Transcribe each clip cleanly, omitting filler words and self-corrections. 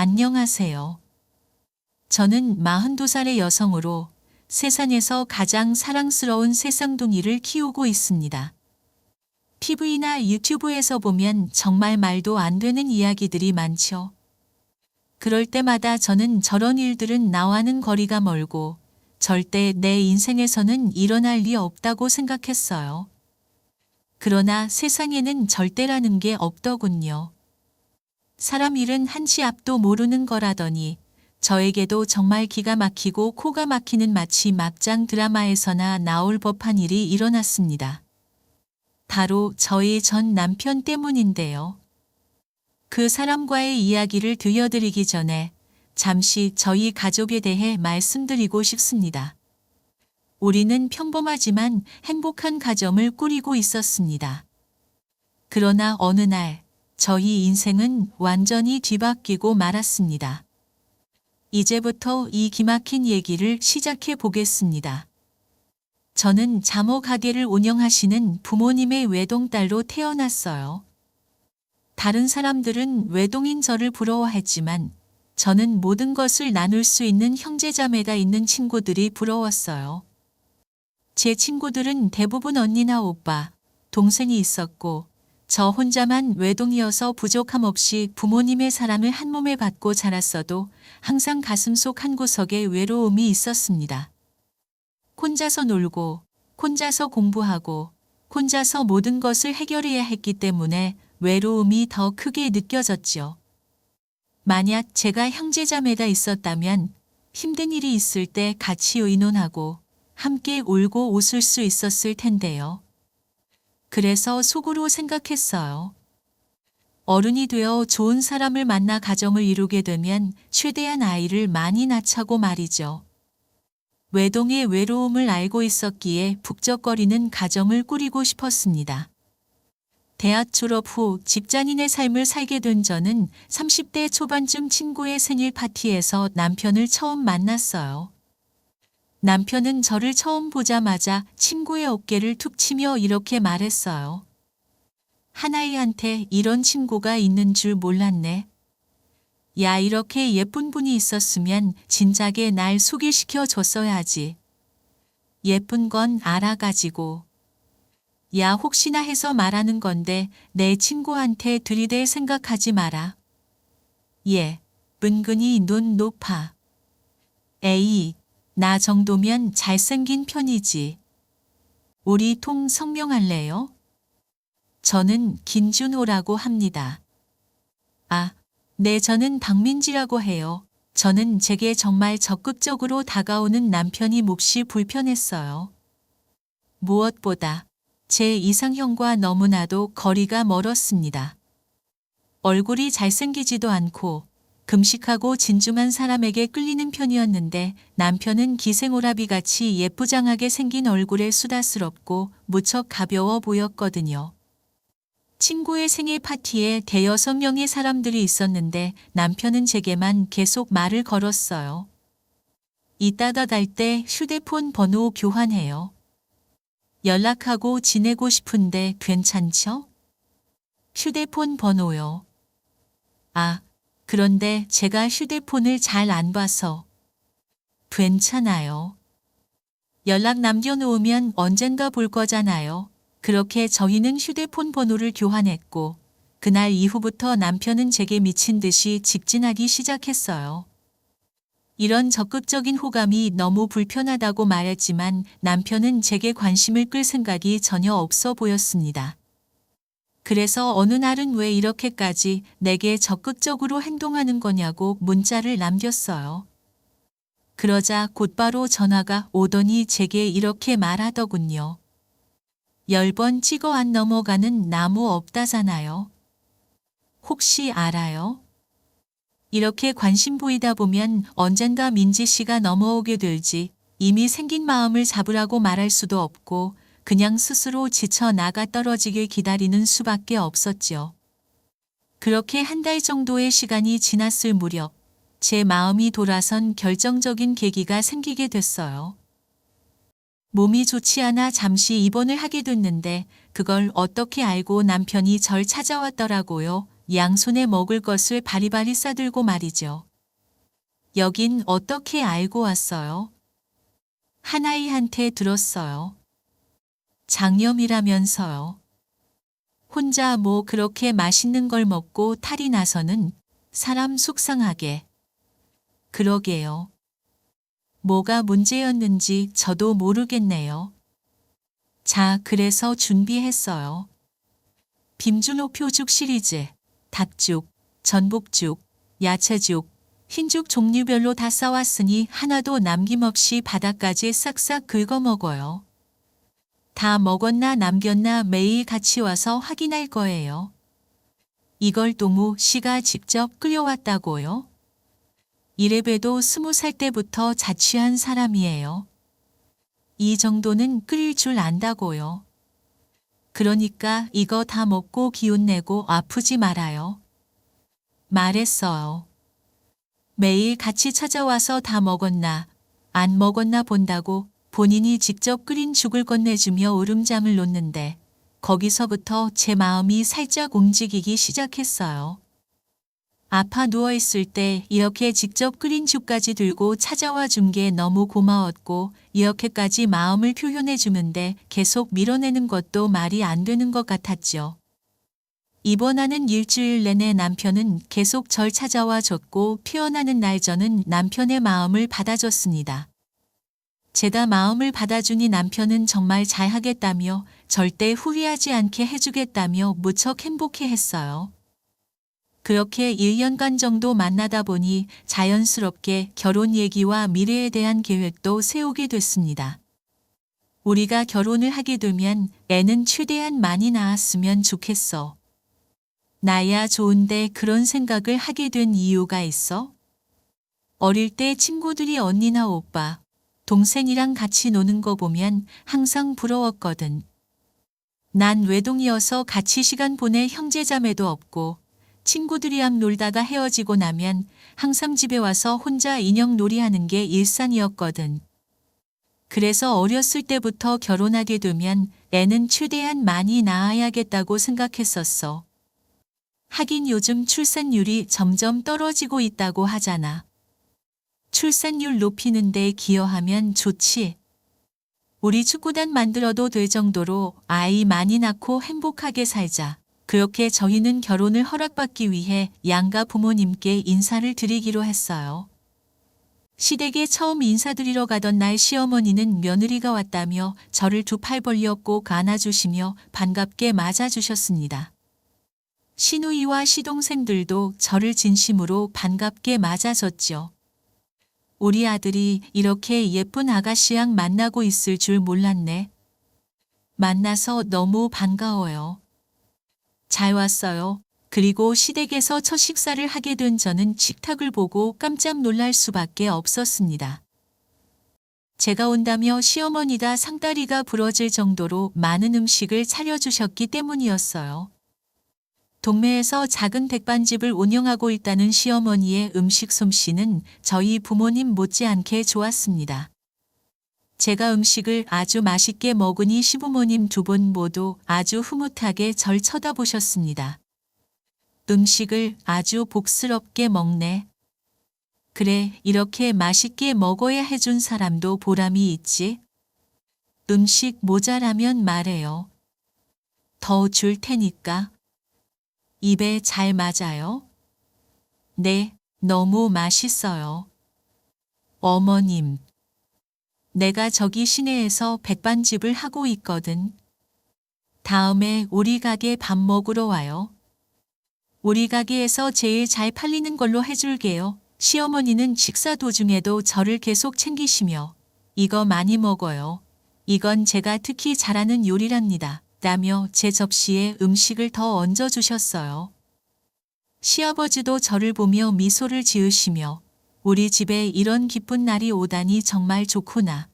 안녕하세요. 저는 42살의 여성으로 세상에서 가장 사랑스러운 새쌍둥이를 키우고 있습니다. TV나 유튜브에서 보면 정말 말도 안 되는 이야기들이 많죠. 그럴 때마다 저는 저런 일들은 나와는 거리가 멀고 절대 내 인생에서는 일어날 리 없다고 생각했어요. 그러나 세상에는 절대라는 게 없더군요. 사람 일은 한치 앞도 모르는 거라더니 저에게도 정말 기가 막히고 코가 막히는 마치 막장 드라마에서나 나올 법한 일이 일어났습니다. 바로 저희 전 남편 때문인데요. 그 사람과의 이야기를 들려드리기 전에 잠시 저희 가족에 대해 말씀드리고 싶습니다. 우리는 평범하지만 행복한 가정을 꾸리고 있었습니다. 그러나 어느 날 저희 인생은 완전히 뒤바뀌고 말았습니다. 이제부터 이 기막힌 얘기를 시작해 보겠습니다. 저는 자모 가게를 운영하시는 부모님의 외동딸로 태어났어요. 다른 사람들은 외동인 저를 부러워했지만 저는 모든 것을 나눌 수 있는 형제자매가 있는 친구들이 부러웠어요. 제 친구들은 대부분 언니나 오빠, 동생이 있었고 저 혼자만 외동이어서 부족함 없이 부모님의 사랑을 한 몸에 받고 자랐어도 항상 가슴속 한 구석에 외로움이 있었습니다. 혼자서 놀고, 혼자서 공부하고, 혼자서 모든 것을 해결해야 했기 때문에 외로움이 더 크게 느껴졌죠. 만약 제가 형제자매가 있었다면 힘든 일이 있을 때 같이 의논하고 함께 울고 웃을 수 있었을 텐데요. 그래서 속으로 생각했어요. 어른이 되어 좋은 사람을 만나 가정을 이루게 되면 최대한 아이를 많이 낳자고 말이죠. 외동의 외로움을 알고 있었기에 북적거리는 가정을 꾸리고 싶었습니다. 대학 졸업 후 직장인의 삶을 살게 된 저는 30대 초반쯤 친구의 생일 파티에서 남편을 처음 만났어요. 남편은 저를 처음 보자마자 친구의 어깨를 툭 치며 이렇게 말했어요. 하나이한테 이런 친구가 있는 줄 몰랐네. 야, 이렇게 예쁜 분이 있었으면 진작에 날 소개시켜 줬어야지. 예쁜 건 알아가지고. 야, 혹시나 해서 말하는 건데 내 친구한테 들이댈 생각하지 마라. 예, 은근히 눈 높아. 에이, 나 정도면 잘생긴 편이지. 우리 통 성명할래요? 저는 김준호라고 합니다. 아, 네, 저는 박민지라고 해요. 저는 제게 정말 적극적으로 다가오는 남편이 몹시 불편했어요. 무엇보다 제 이상형과 너무나도 거리가 멀었습니다. 얼굴이 잘생기지도 않고 금식하고 진중한 사람에게 끌리는 편이었는데 남편은 기생오라비같이 예쁘장하게 생긴 얼굴에 수다스럽고 무척 가벼워 보였거든요. 친구의 생일 파티에 대여섯 명의 사람들이 있었는데 남편은 제게만 계속 말을 걸었어요. 이따가 갈 때 휴대폰 번호 교환해요. 연락하고 지내고 싶은데 괜찮죠? 휴대폰 번호요. 아, 그런데 제가 휴대폰을 잘 안 봐서. 괜찮아요. 연락 남겨놓으면 언젠가 볼 거잖아요. 그렇게 저희는 휴대폰 번호를 교환했고 그날 이후부터 남편은 제게 미친 듯이 직진하기 시작했어요. 이런 적극적인 호감이 너무 불편하다고 말했지만 남편은 제게 관심을 끌 생각이 전혀 없어 보였습니다. 그래서 어느 날은 왜 이렇게까지 내게 적극적으로 행동하는 거냐고 문자를 남겼어요. 그러자 곧바로 전화가 오더니 제게 이렇게 말하더군요. 10번 찍어 안 넘어가는 나무 없다잖아요. 혹시 알아요? 이렇게 관심 보이다 보면 언젠가 민지 씨가 넘어오게 될지 이미 생긴 마음을 잡으라고 말할 수도 없고 그냥 스스로 지쳐 나가 떨어지길 기다리는 수밖에 없었죠. 그렇게 한 달 정도의 시간이 지났을 무렵 제 마음이 돌아선 결정적인 계기가 생기게 됐어요. 몸이 좋지 않아 잠시 입원을 하게 됐는데 그걸 어떻게 알고 남편이 절 찾아왔더라고요. 양손에 먹을 것을 바리바리 싸들고 말이죠. 여긴 어떻게 알고 왔어요? 하나이한테 들었어요. 장염이라면서요. 혼자 뭐 그렇게 맛있는 걸 먹고 탈이 나서는 사람 속상하게. 그러게요. 뭐가 문제였는지 저도 모르겠네요. 자, 그래서 준비했어요. 빔준호표죽 시리즈, 닭죽, 전복죽, 야채죽, 흰죽 종류별로 다 싸왔으니 하나도 남김없이 바닥까지 싹싹 긁어 먹어요. 다 먹었나 남겼나 매일 같이 와서 확인할 거예요. 이걸 동우 씨가 직접 끓여왔다고요? 이래봬도 20살 때부터 자취한 사람이에요. 이 정도는 끓일 줄 안다고요. 그러니까 이거 다 먹고 기운내고 아프지 말아요. 말했어요. 매일 같이 찾아와서 다 먹었나 안 먹었나 본다고 본인이 직접 끓인 죽을 건네주며 울음잠을 놓는데 거기서부터 제 마음이 살짝 움직이기 시작했어요. 아파 누워있을 때 이렇게 직접 끓인 죽까지 들고 찾아와 준 게 너무 고마웠고 이렇게까지 마음을 표현해 주는데 계속 밀어내는 것도 말이 안 되는 것 같았죠. 입원하는 일주일 내내 남편은 계속 절 찾아와 줬고 피어나는 날 저는 남편의 마음을 받아줬습니다. 제가 마음을 받아주니 남편은 정말 잘하겠다며 절대 후회하지 않게 해주겠다며 무척 행복해했어요. 그렇게 1년간 정도 만나다 보니 자연스럽게 결혼 얘기와 미래에 대한 계획도 세우게 됐습니다. 우리가 결혼을 하게 되면 애는 최대한 많이 낳았으면 좋겠어. 나야 좋은데 그런 생각을 하게 된 이유가 있어? 어릴 때 친구들이 언니나 오빠, 동생이랑 같이 노는 거 보면 항상 부러웠거든. 난 외동이어서 같이 시간 보낼 형제자매도 없고 친구들이랑 놀다가 헤어지고 나면 항상 집에 와서 혼자 인형 놀이하는 게 일상이었거든. 그래서 어렸을 때부터 결혼하게 되면 애는 최대한 많이 낳아야겠다고 생각했었어. 하긴 요즘 출산율이 점점 떨어지고 있다고 하잖아. 출산율 높이는 데 기여하면 좋지. 우리 축구단 만들어도 될 정도로 아이 많이 낳고 행복하게 살자. 그렇게 저희는 결혼을 허락받기 위해 양가 부모님께 인사를 드리기로 했어요. 시댁에 처음 인사드리러 가던 날 시어머니는 며느리가 왔다며 저를 두 팔 벌려 꼭 안아주시며 반갑게 맞아주셨습니다. 시누이와 시동생들도 저를 진심으로 반갑게 맞아줬죠. 우리 아들이 이렇게 예쁜 아가씨랑 만나고 있을 줄 몰랐네. 만나서 너무 반가워요. 잘 왔어요. 그리고 시댁에서 첫 식사를 하게 된 저는 식탁을 보고 깜짝 놀랄 수밖에 없었습니다. 제가 온다며 시어머니가 상다리가 부러질 정도로 많은 음식을 차려주셨기 때문이었어요. 동네에서 작은 백반집을 운영하고 있다는 시어머니의 음식 솜씨는 저희 부모님 못지않게 좋았습니다. 제가 음식을 아주 맛있게 먹으니 시부모님 두 분 모두 아주 흐뭇하게 절 쳐다보셨습니다. 음식을 아주 복스럽게 먹네. 그래, 이렇게 맛있게 먹어야 해준 사람도 보람이 있지. 음식 모자라면 말해요. 더 줄 테니까. 입에 잘 맞아요? 네, 너무 맛있어요. 어머님. 내가 저기 시내에서 백반집을 하고 있거든. 다음에 우리 가게 밥 먹으러 와요. 우리 가게에서 제일 잘 팔리는 걸로 해줄게요. 시어머니는 식사 도중에도 저를 계속 챙기시며 이거 많이 먹어요. 이건 제가 특히 잘하는 요리랍니다. 라며 제 접시에 음식을 더 얹어주셨어요. 시아버지도 저를 보며 미소를 지으시며 우리 집에 이런 기쁜 날이 오다니 정말 좋구나.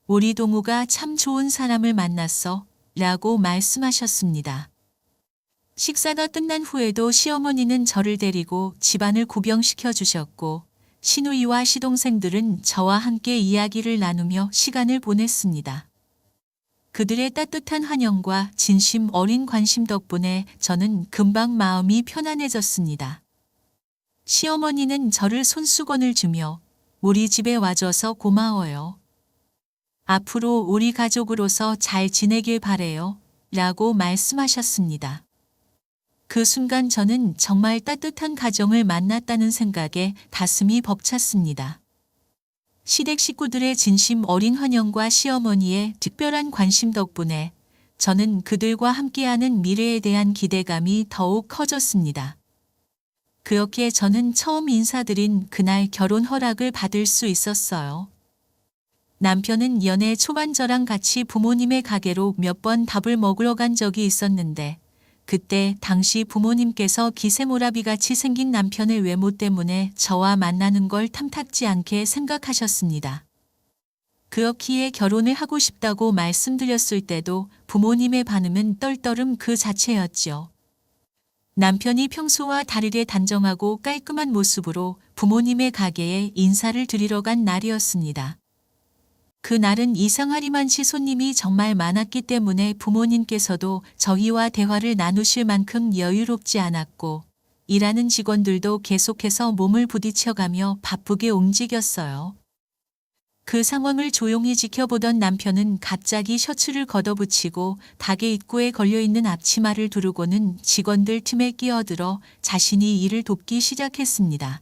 우리 동우가 참 좋은 사람을 만났어 라고 말씀하셨습니다. 식사가 끝난 후에도 시어머니는 저를 데리고 집안을 구경시켜 주셨고 시누이와 시동생들은 저와 함께 이야기를 나누며 시간을 보냈습니다. 그들의 따뜻한 환영과 진심 어린 관심 덕분에 저는 금방 마음이 편안해졌습니다. 시어머니는 저를 손수건을 주며 우리 집에 와줘서 고마워요. 앞으로 우리 가족으로서 잘 지내길 바래요. 라고 말씀하셨습니다. 그 순간 저는 정말 따뜻한 가정을 만났다는 생각에 가슴이 벅찼습니다. 시댁 식구들의 진심 어린 환영과 시어머니의 특별한 관심 덕분에 저는 그들과 함께하는 미래에 대한 기대감이 더욱 커졌습니다. 그렇게 저는 처음 인사드린 그날 결혼 허락을 받을 수 있었어요. 남편은 연애 초반 저랑 같이 부모님의 가게로 몇 번 밥을 먹으러 간 적이 있었는데 그때 당시 부모님께서 기세모라비같이 생긴 남편의 외모 때문에 저와 만나는 걸 탐탁지 않게 생각하셨습니다. 그렇기에 결혼을 하고 싶다고 말씀드렸을 때도 부모님의 반응은 떨떠름 그 자체였죠. 남편이 평소와 다르게 단정하고 깔끔한 모습으로 부모님의 가게에 인사를 드리러 간 날이었습니다. 그날은 이상하리만치 손님이 정말 많았기 때문에 부모님께서도 저희와 대화를 나누실 만큼 여유롭지 않았고 일하는 직원들도 계속해서 몸을 부딪혀가며 바쁘게 움직였어요. 그 상황을 조용히 지켜보던 남편은 갑자기 셔츠를 걷어붙이고 가게 입구에 걸려있는 앞치마를 두르고는 직원들 틈에 끼어들어 자신이 일을 돕기 시작했습니다.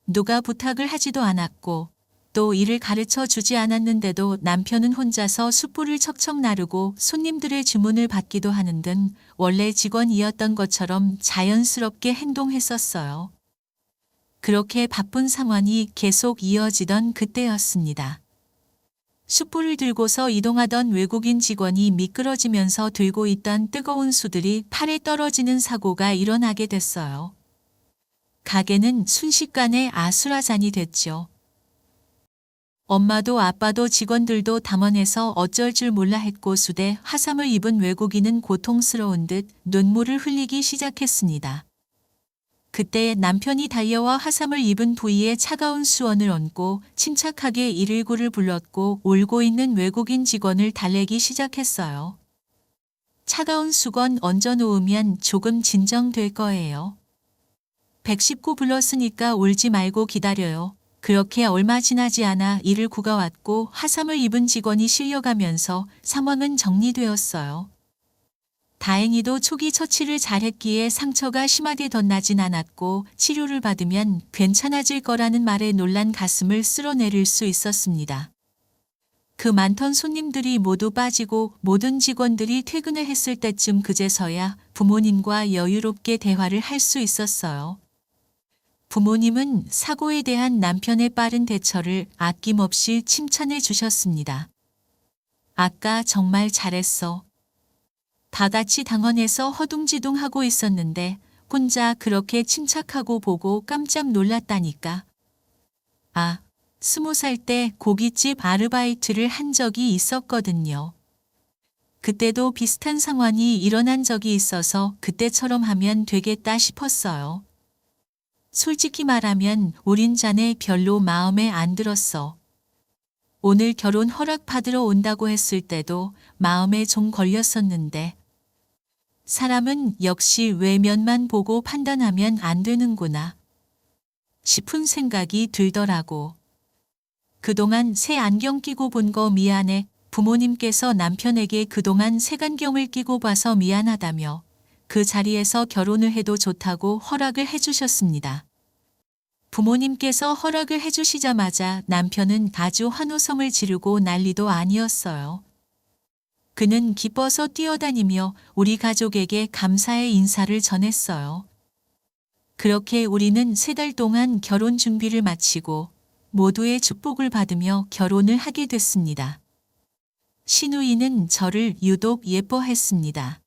누가 부탁을 하지도 않았고 또 일을 가르쳐 주지 않았는데도 남편은 혼자서 숯불을 척척 나르고 손님들의 주문을 받기도 하는 등 원래 직원이었던 것처럼 자연스럽게 행동했었어요. 그렇게 바쁜 상황이 계속 이어지던 그때였습니다. 숯불을 들고서 이동하던 외국인 직원이 미끄러지면서 들고 있던 뜨거운 숯들이 팔에 떨어지는 사고가 일어나게 됐어요. 가게는 순식간에 아수라장이 됐죠. 엄마도 아빠도 직원들도 당황해서 어쩔 줄 몰라 했고 숯에 화상을 입은 외국인은 고통스러운 듯 눈물을 흘리기 시작했습니다. 그때 남편이 달려와 화상을 입은 부위에 차가운 수건을 얹고 침착하게 119를 불렀고 울고 있는 외국인 직원을 달래기 시작했어요. 차가운 수건 얹어 놓으면 조금 진정될 거예요. 119 불렀으니까 울지 말고 기다려요. 그렇게 얼마 지나지 않아 119가 왔고 화상을 입은 직원이 실려가면서 상황은 정리되었어요. 다행히도 초기 처치를 잘했기에 상처가 심하게 덧나진 않았고 치료를 받으면 괜찮아질 거라는 말에 놀란 가슴을 쓸어내릴 수 있었습니다. 그 많던 손님들이 모두 빠지고 모든 직원들이 퇴근을 했을 때쯤 그제서야 부모님과 여유롭게 대화를 할 수 있었어요. 부모님은 사고에 대한 남편의 빠른 대처를 아낌없이 칭찬해 주셨습니다. 아까 정말 잘했어. 다 같이 당황해서 허둥지둥하고 있었는데 혼자 그렇게 침착하고 보고 깜짝 놀랐다니까. 아, 20살 때 고깃집 아르바이트를 한 적이 있었거든요. 그때도 비슷한 상황이 일어난 적이 있어서 그때처럼 하면 되겠다 싶었어요. 솔직히 말하면 우린 자네 별로 마음에 안 들었어. 오늘 결혼 허락 받으러 온다고 했을 때도 마음에 좀 걸렸었는데 사람은 역시 외면만 보고 판단하면 안 되는구나 싶은 생각이 들더라고. 그동안 새 안경 끼고 본 거 미안해. 부모님께서 남편에게 그동안 색안경을 끼고 봐서 미안하다며 그 자리에서 결혼을 해도 좋다고 허락을 해주셨습니다. 부모님께서 허락을 해주시자마자 남편은 아주 환호성을 지르고 난리도 아니었어요. 그는 기뻐서 뛰어다니며 우리 가족에게 감사의 인사를 전했어요. 그렇게 우리는 3달 동안 결혼 준비를 마치고 모두의 축복을 받으며 결혼을 하게 됐습니다. 시누이는 저를 유독 예뻐했습니다.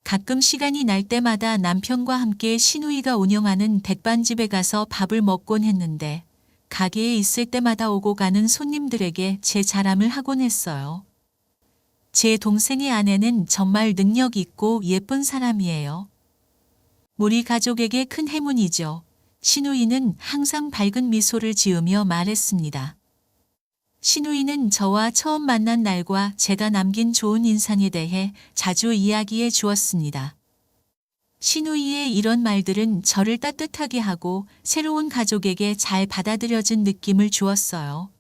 가끔 시간이 날 때마다 남편과 함께 시누이가 운영하는 백반집에 가서 밥을 먹곤 했는데 가게에 있을 때마다 오고 가는 손님들에게 제 자랑을 하곤 했어요. 제 동생의 아내는 정말 능력 있고 예쁜 사람이에요. 우리 가족에게 큰 행운이죠. 시누이는 항상 밝은 미소를 지으며 말했습니다. 신우이는 저와 처음 만난 날과 제가 남긴 좋은 인상에 대해 자주 이야기해 주었습니다. 신우이의 이런 말들은 저를 따뜻하게 하고 새로운 가족에게 잘 받아들여진 느낌을 주었어요.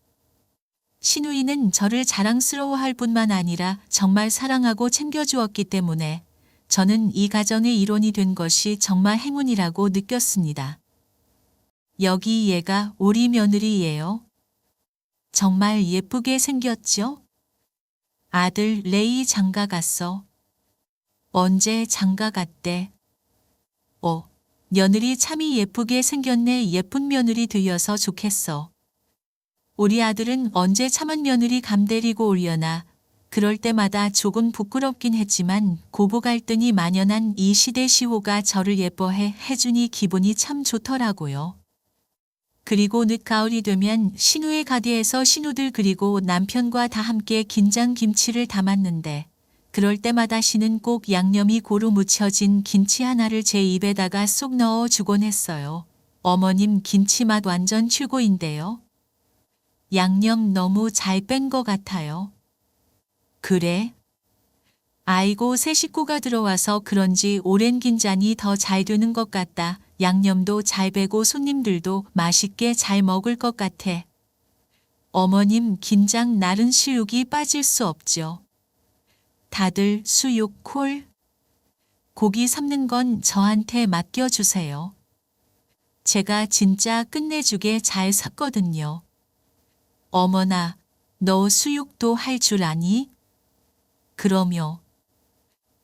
신우이는 저를 자랑스러워할 뿐만 아니라 정말 사랑하고 챙겨주었기 때문에 저는 이 가정의 일원이 된 것이 정말 행운이라고 느꼈습니다. 여기 얘가 우리 며느리예요. 정말 예쁘게 생겼죠? 아들 레이 장가 갔어. 언제 장가 갔대? 며느리 참이 예쁘게 생겼네. 예쁜 며느리 되어서 좋겠어. 우리 아들은 언제 참한 며느리 감 데리고 오려나. 그럴 때마다 조금 부끄럽긴 했지만 고부 갈등이 만연한 이 시대 시호가 저를 예뻐해 해주니 기분이 참 좋더라고요. 그리고 늦가을이 되면 신우의 가게에서 신우들 그리고 남편과 다 함께 김장김치를 담았는데 그럴 때마다 신은 꼭 양념이 고루 묻혀진 김치 하나를 제 입에다가 쏙 넣어 주곤 했어요. 어머님 김치 맛 완전 최고인데요. 양념 너무 잘 뺀 것 같아요. 그래? 아이고 새 식구가 들어와서 그런지 오랜 김장이 더 잘 되는 것 같다. 양념도 잘 배고 손님들도 맛있게 잘 먹을 것 같아. 어머님 김장 날은 수육이 빠질 수 없죠. 다들 수육 콜? 고기 삶는 건 저한테 맡겨주세요. 제가 진짜 끝내주게 잘 샀거든요. 어머나, 너 수육도 할 줄 아니? 그럼요.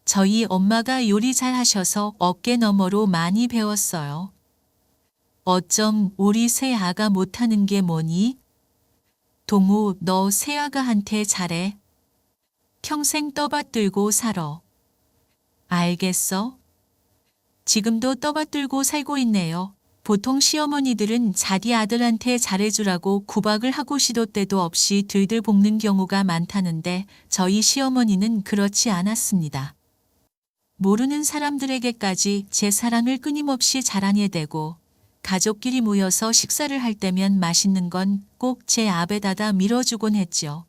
저희 엄마가 요리 잘 하셔서 어깨 너머로 많이 배웠어요. 어쩜 우리 새아가 못하는 게 뭐니? 동우, 너 새아가한테 잘해. 평생 떠받들고 살아. 알겠어? 지금도 떠받들고 살고 있네요. 보통 시어머니들은 자기 아들한테 잘해주라고 구박을 하고 시도 때도 없이 들들 볶는 경우가 많다는데 저희 시어머니는 그렇지 않았습니다. 모르는 사람들에게까지 제 사랑을 끊임없이 자랑해대고 가족끼리 모여서 식사를 할 때면 맛있는 건 꼭 제 앞에다가 밀어주곤 했죠.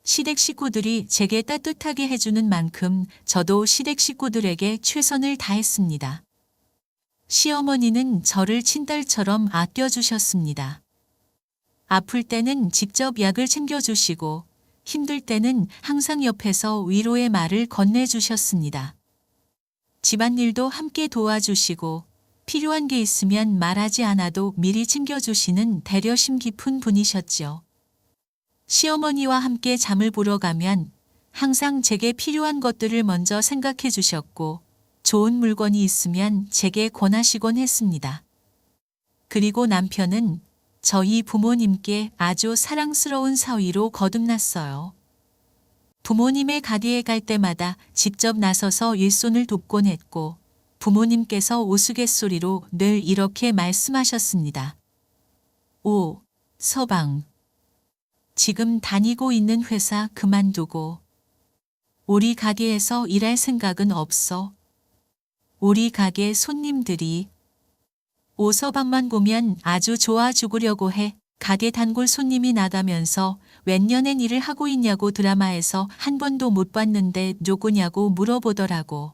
시댁 식구들이 제게 따뜻하게 해주는 만큼 저도 시댁 식구들에게 최선을 다했습니다. 시어머니는 저를 친딸처럼 아껴주셨습니다. 아플 때는 직접 약을 챙겨주시고 힘들 때는 항상 옆에서 위로의 말을 건네주셨습니다. 집안일도 함께 도와주시고 필요한 게 있으면 말하지 않아도 미리 챙겨주시는 배려심 깊은 분이셨죠. 시어머니와 함께 잠을 보러 가면 항상 제게 필요한 것들을 먼저 생각해 주셨고 좋은 물건이 있으면 제게 권하시곤 했습니다. 그리고 남편은 저희 부모님께 아주 사랑스러운 사위로 거듭났어요. 부모님의 가게에 갈 때마다 직접 나서서 일손을 돕곤 했고 부모님께서 우스갯소리로 늘 이렇게 말씀하셨습니다. 오, 서방. 지금 다니고 있는 회사 그만두고 우리 가게에서 일할 생각은 없어. 우리 가게 손님들이 오서방만 보면 아주 좋아 죽으려고 해. 가게 단골 손님이 나가면서 몇 년의 일을 하고 있냐고 드라마에서 한 번도 못 봤는데 누구냐고 물어보더라고.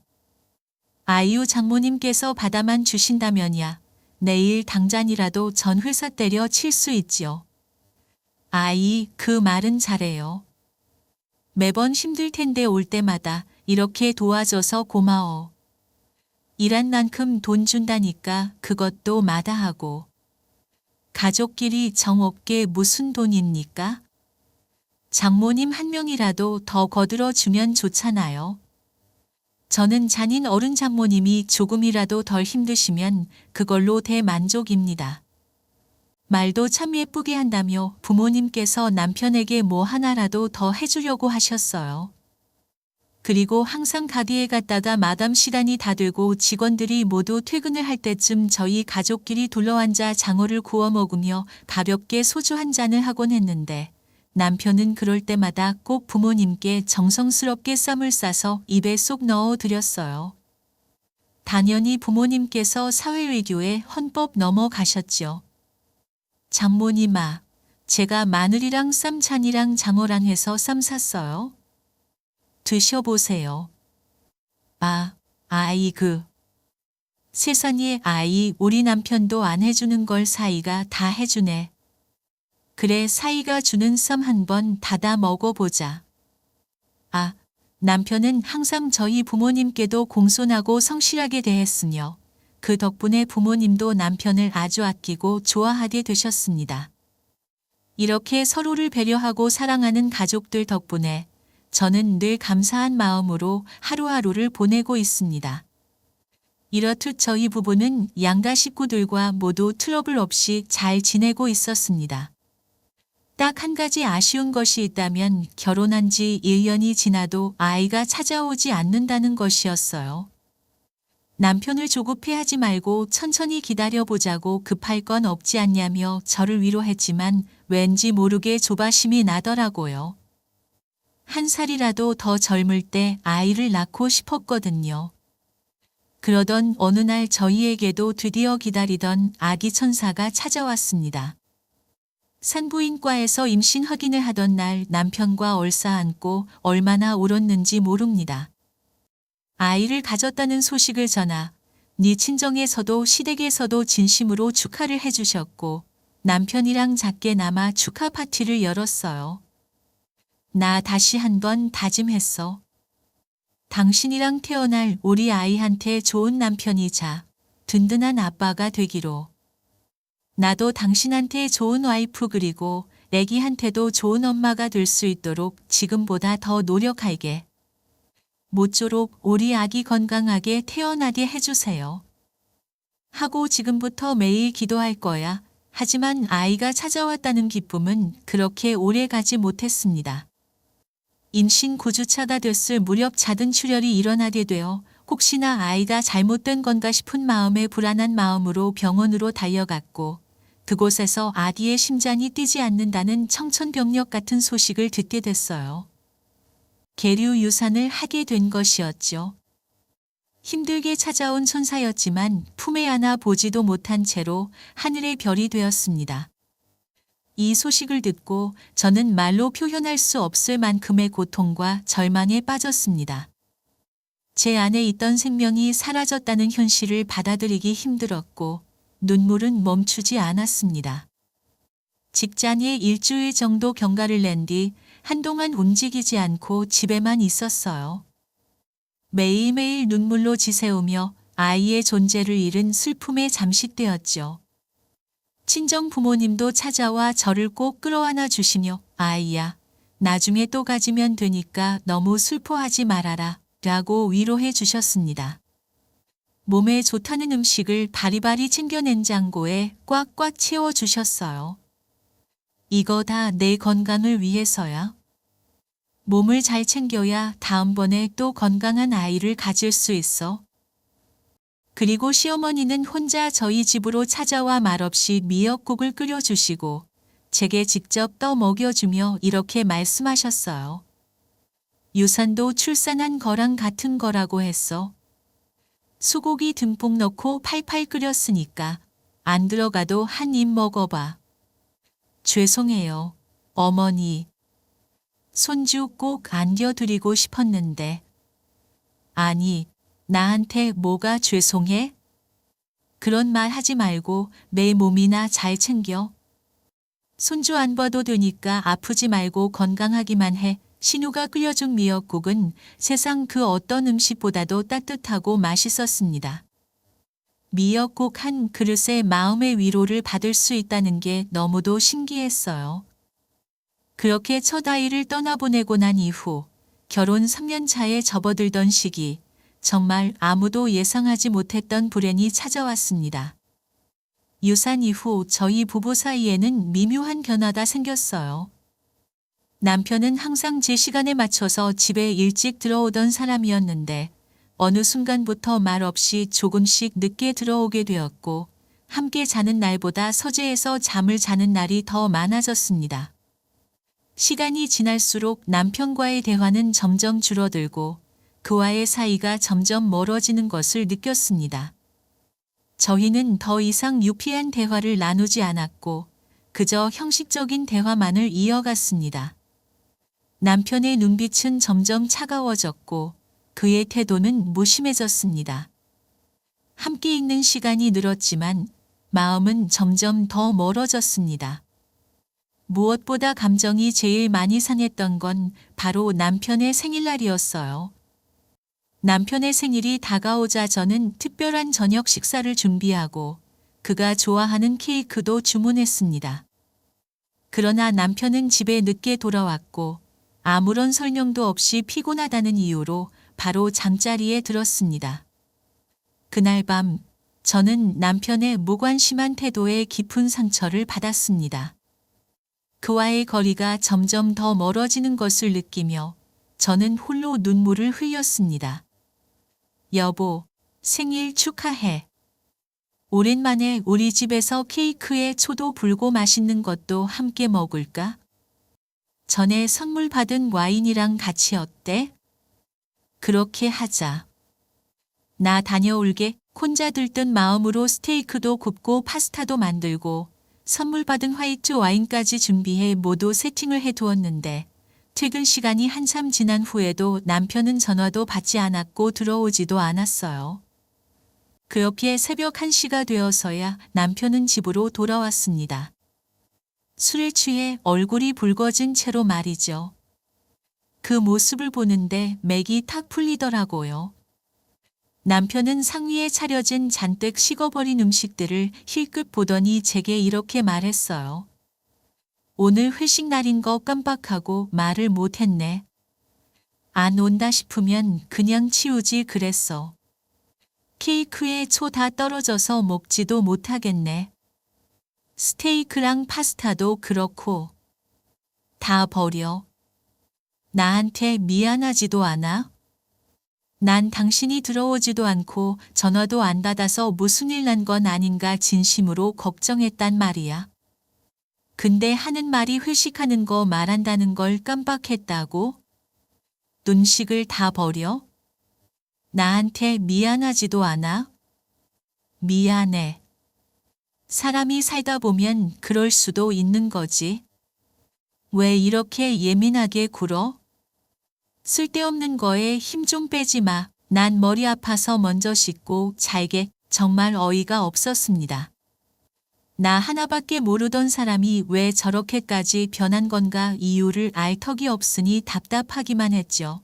아이유 장모님께서 받아만 주신다면야 내일 당장이라도 전 회사 때려 칠 수 있지요. 아이, 그 말은 잘해요. 매번 힘들 텐데 올 때마다 이렇게 도와줘서 고마워. 일한 만큼 돈 준다니까 그것도 마다하고. 가족끼리 정 없게 무슨 돈입니까? 장모님 한 명이라도 더 거들어 주면 좋잖아요. 저는 잔인 어른 장모님이 조금이라도 덜 힘드시면 그걸로 대만족입니다. 말도 참 예쁘게 한다며 부모님께서 남편에게 뭐 하나라도 더 해주려고 하셨어요. 그리고 항상 가게에 갔다가 마감 시간이 다 되고 직원들이 모두 퇴근을 할 때쯤 저희 가족끼리 둘러앉아 장어를 구워 먹으며 가볍게 소주 한 잔을 하곤 했는데 남편은 그럴 때마다 꼭 부모님께 정성스럽게 쌈을 싸서 입에 쏙 넣어 드렸어요. 당연히 부모님께서 사회외교에 헌법 넘어가셨죠. 장모님아, 제가 마늘이랑 쌈찬이랑 장어랑 해서 쌈 샀어요. 드셔보세요. 세상에 우리 남편도 안 해주는 걸 사이가 다 해주네. 그래 사이가 주는 쌈 한번 닫아 먹어보자. 남편은 항상 저희 부모님께도 공손하고 성실하게 대했으며 그 덕분에 부모님도 남편을 아주 아끼고 좋아하게 되셨습니다. 이렇게 서로를 배려하고 사랑하는 가족들 덕분에 저는 늘 감사한 마음으로 하루하루를 보내고 있습니다. 이렇듯 저희 부부는 양가 식구들과 모두 트러블 없이 잘 지내고 있었습니다. 딱 한 가지 아쉬운 것이 있다면 결혼한 지 1년이 지나도 아이가 찾아오지 않는다는 것이었어요. 남편을 조급해하지 말고 천천히 기다려보자고 급할 건 없지 않냐며 저를 위로했지만 왠지 모르게 조바심이 나더라고요. 한 살이라도 더 젊을 때 아이를 낳고 싶었거든요. 그러던 어느 날 저희에게도 드디어 기다리던 아기 천사가 찾아왔습니다. 산부인과에서 임신 확인을 하던 날 남편과 얼싸안고 얼마나 울었는지 모릅니다. 아이를 가졌다는 소식을 전하 네 친정에서도 시댁에서도 진심으로 축하를 해주셨고 남편이랑 작게나마 축하 파티를 열었어요. 나 다시 한번 다짐했어. 당신이랑 태어날 우리 아이한테 좋은 남편이자 든든한 아빠가 되기로. 나도 당신한테 좋은 와이프 그리고 애기한테도 좋은 엄마가 될 수 있도록 지금보다 더 노력할게. 모쪼록 우리 아기 건강하게 태어나게 해주세요. 하고 지금부터 매일 기도할 거야. 하지만 아이가 찾아왔다는 기쁨은 그렇게 오래 가지 못했습니다. 임신 9주차가 됐을 무렵 잦은 출혈이 일어나게 되어 혹시나 아이가 잘못된 건가 싶은 마음에 불안한 마음으로 병원으로 달려갔고 그곳에서 아기의 심장이 뛰지 않는다는 청천벽력 같은 소식을 듣게 됐어요. 계류 유산을 하게 된 것이었죠. 힘들게 찾아온 천사였지만 품에 안아 보지도 못한 채로 하늘의 별이 되었습니다. 이 소식을 듣고 저는 말로 표현할 수 없을 만큼의 고통과 절망에 빠졌습니다. 제 안에 있던 생명이 사라졌다는 현실을 받아들이기 힘들었고 눈물은 멈추지 않았습니다. 직장에 일주일 정도 경과를 낸 뒤 한동안 움직이지 않고 집에만 있었어요. 매일매일 눈물로 지새우며 아이의 존재를 잃은 슬픔에 잠식되었죠. 친정 부모님도 찾아와 저를 꼭 끌어안아 주시며 아이야, 나중에 또 가지면 되니까 너무 슬퍼하지 말아라 라고 위로해 주셨습니다. 몸에 좋다는 음식을 바리바리 챙겨 냉장고에 꽉꽉 채워주셨어요. 이거 다 내 건강을 위해서야. 몸을 잘 챙겨야 다음번에 또 건강한 아이를 가질 수 있어. 그리고 시어머니는 혼자 저희 집으로 찾아와 말없이 미역국을 끓여주시고 제게 직접 떠 먹여주며 이렇게 말씀하셨어요. 유산도 출산한 거랑 같은 거라고 했어. 소고기 듬뿍 넣고 팔팔 끓였으니까 안 들어가도 한 입 먹어봐. 죄송해요, 어머니. 손주 꼭 안겨드리고 싶었는데. 아니, 나한테 뭐가 죄송해? 그런 말 하지 말고 내 몸이나 잘 챙겨. 손주 안 봐도 되니까 아프지 말고 건강하기만 해. 신우가 끓여준 미역국은 세상 그 어떤 음식보다도 따뜻하고 맛있었습니다. 미역국 한 그릇에 마음의 위로를 받을 수 있다는 게 너무도 신기했어요. 그렇게 첫 아이를 떠나보내고 난 이후 결혼 3년 차에 접어들던 시기 정말 아무도 예상하지 못했던 불행이 찾아왔습니다. 유산 이후 저희 부부 사이에는 미묘한 변화가 생겼어요. 남편은 항상 제 시간에 맞춰서 집에 일찍 들어오던 사람이었는데 어느 순간부터 말없이 조금씩 늦게 들어오게 되었고 함께 자는 날보다 서재에서 잠을 자는 날이 더 많아졌습니다. 시간이 지날수록 남편과의 대화는 점점 줄어들고 그와의 사이가 점점 멀어지는 것을 느꼈습니다. 저희는 더 이상 유쾌한 대화를 나누지 않았고 그저 형식적인 대화만을 이어갔습니다. 남편의 눈빛은 점점 차가워졌고 그의 태도는 무심해졌습니다. 함께 있는 시간이 늘었지만 마음은 점점 더 멀어졌습니다. 무엇보다 감정이 제일 많이 상했던 건 바로 남편의 생일날이었어요. 남편의 생일이 다가오자 저는 특별한 저녁 식사를 준비하고 그가 좋아하는 케이크도 주문했습니다. 그러나 남편은 집에 늦게 돌아왔고 아무런 설명도 없이 피곤하다는 이유로 바로 잠자리에 들었습니다. 그날 밤 저는 남편의 무관심한 태도에 깊은 상처를 받았습니다. 그와의 거리가 점점 더 멀어지는 것을 느끼며 저는 홀로 눈물을 흘렸습니다. 여보, 생일 축하해. 오랜만에 우리 집에서 케이크에 초도 불고 맛있는 것도 함께 먹을까? 전에 선물 받은 와인이랑 같이 어때? 그렇게 하자. 나 다녀올게. 혼자 들뜬 마음으로 스테이크도 굽고 파스타도 만들고 선물 받은 화이트 와인까지 준비해 모두 세팅을 해두었는데 퇴근 시간이 한참 지난 후에도 남편은 전화도 받지 않았고 들어오지도 않았어요. 그렇게 새벽 1시가 되어서야 남편은 집으로 돌아왔습니다. 술에 취해 얼굴이 붉어진 채로 말이죠. 그 모습을 보는데 맥이 탁 풀리더라고요. 남편은 상위에 차려진 잔뜩 식어버린 음식들을 힐끗 보더니 제게 이렇게 말했어요. 오늘 회식 날인 거 깜빡하고 말을 못했네. 안 온다 싶으면 그냥 치우지 그랬어. 케이크에 초 다 떨어져서 먹지도 못하겠네. 스테이크랑 파스타도 그렇고. 다 버려. 나한테 미안하지도 않아? 난 당신이 들어오지도 않고 전화도 안 받아서 무슨 일 난 건 아닌가 진심으로 걱정했단 말이야. 근데 하는 말이 회식하는 거 말한다는 걸 깜빡했다고? 눈식을 다 버려? 나한테 미안하지도 않아? 미안해. 사람이 살다 보면 그럴 수도 있는 거지. 왜 이렇게 예민하게 굴어? 쓸데없는 거에 힘 좀 빼지 마. 난 머리 아파서 먼저 씻고 잘게. 정말 어이가 없었습니다. 나 하나밖에 모르던 사람이 왜 저렇게까지 변한 건가 이유를 알 턱이 없으니 답답하기만 했죠.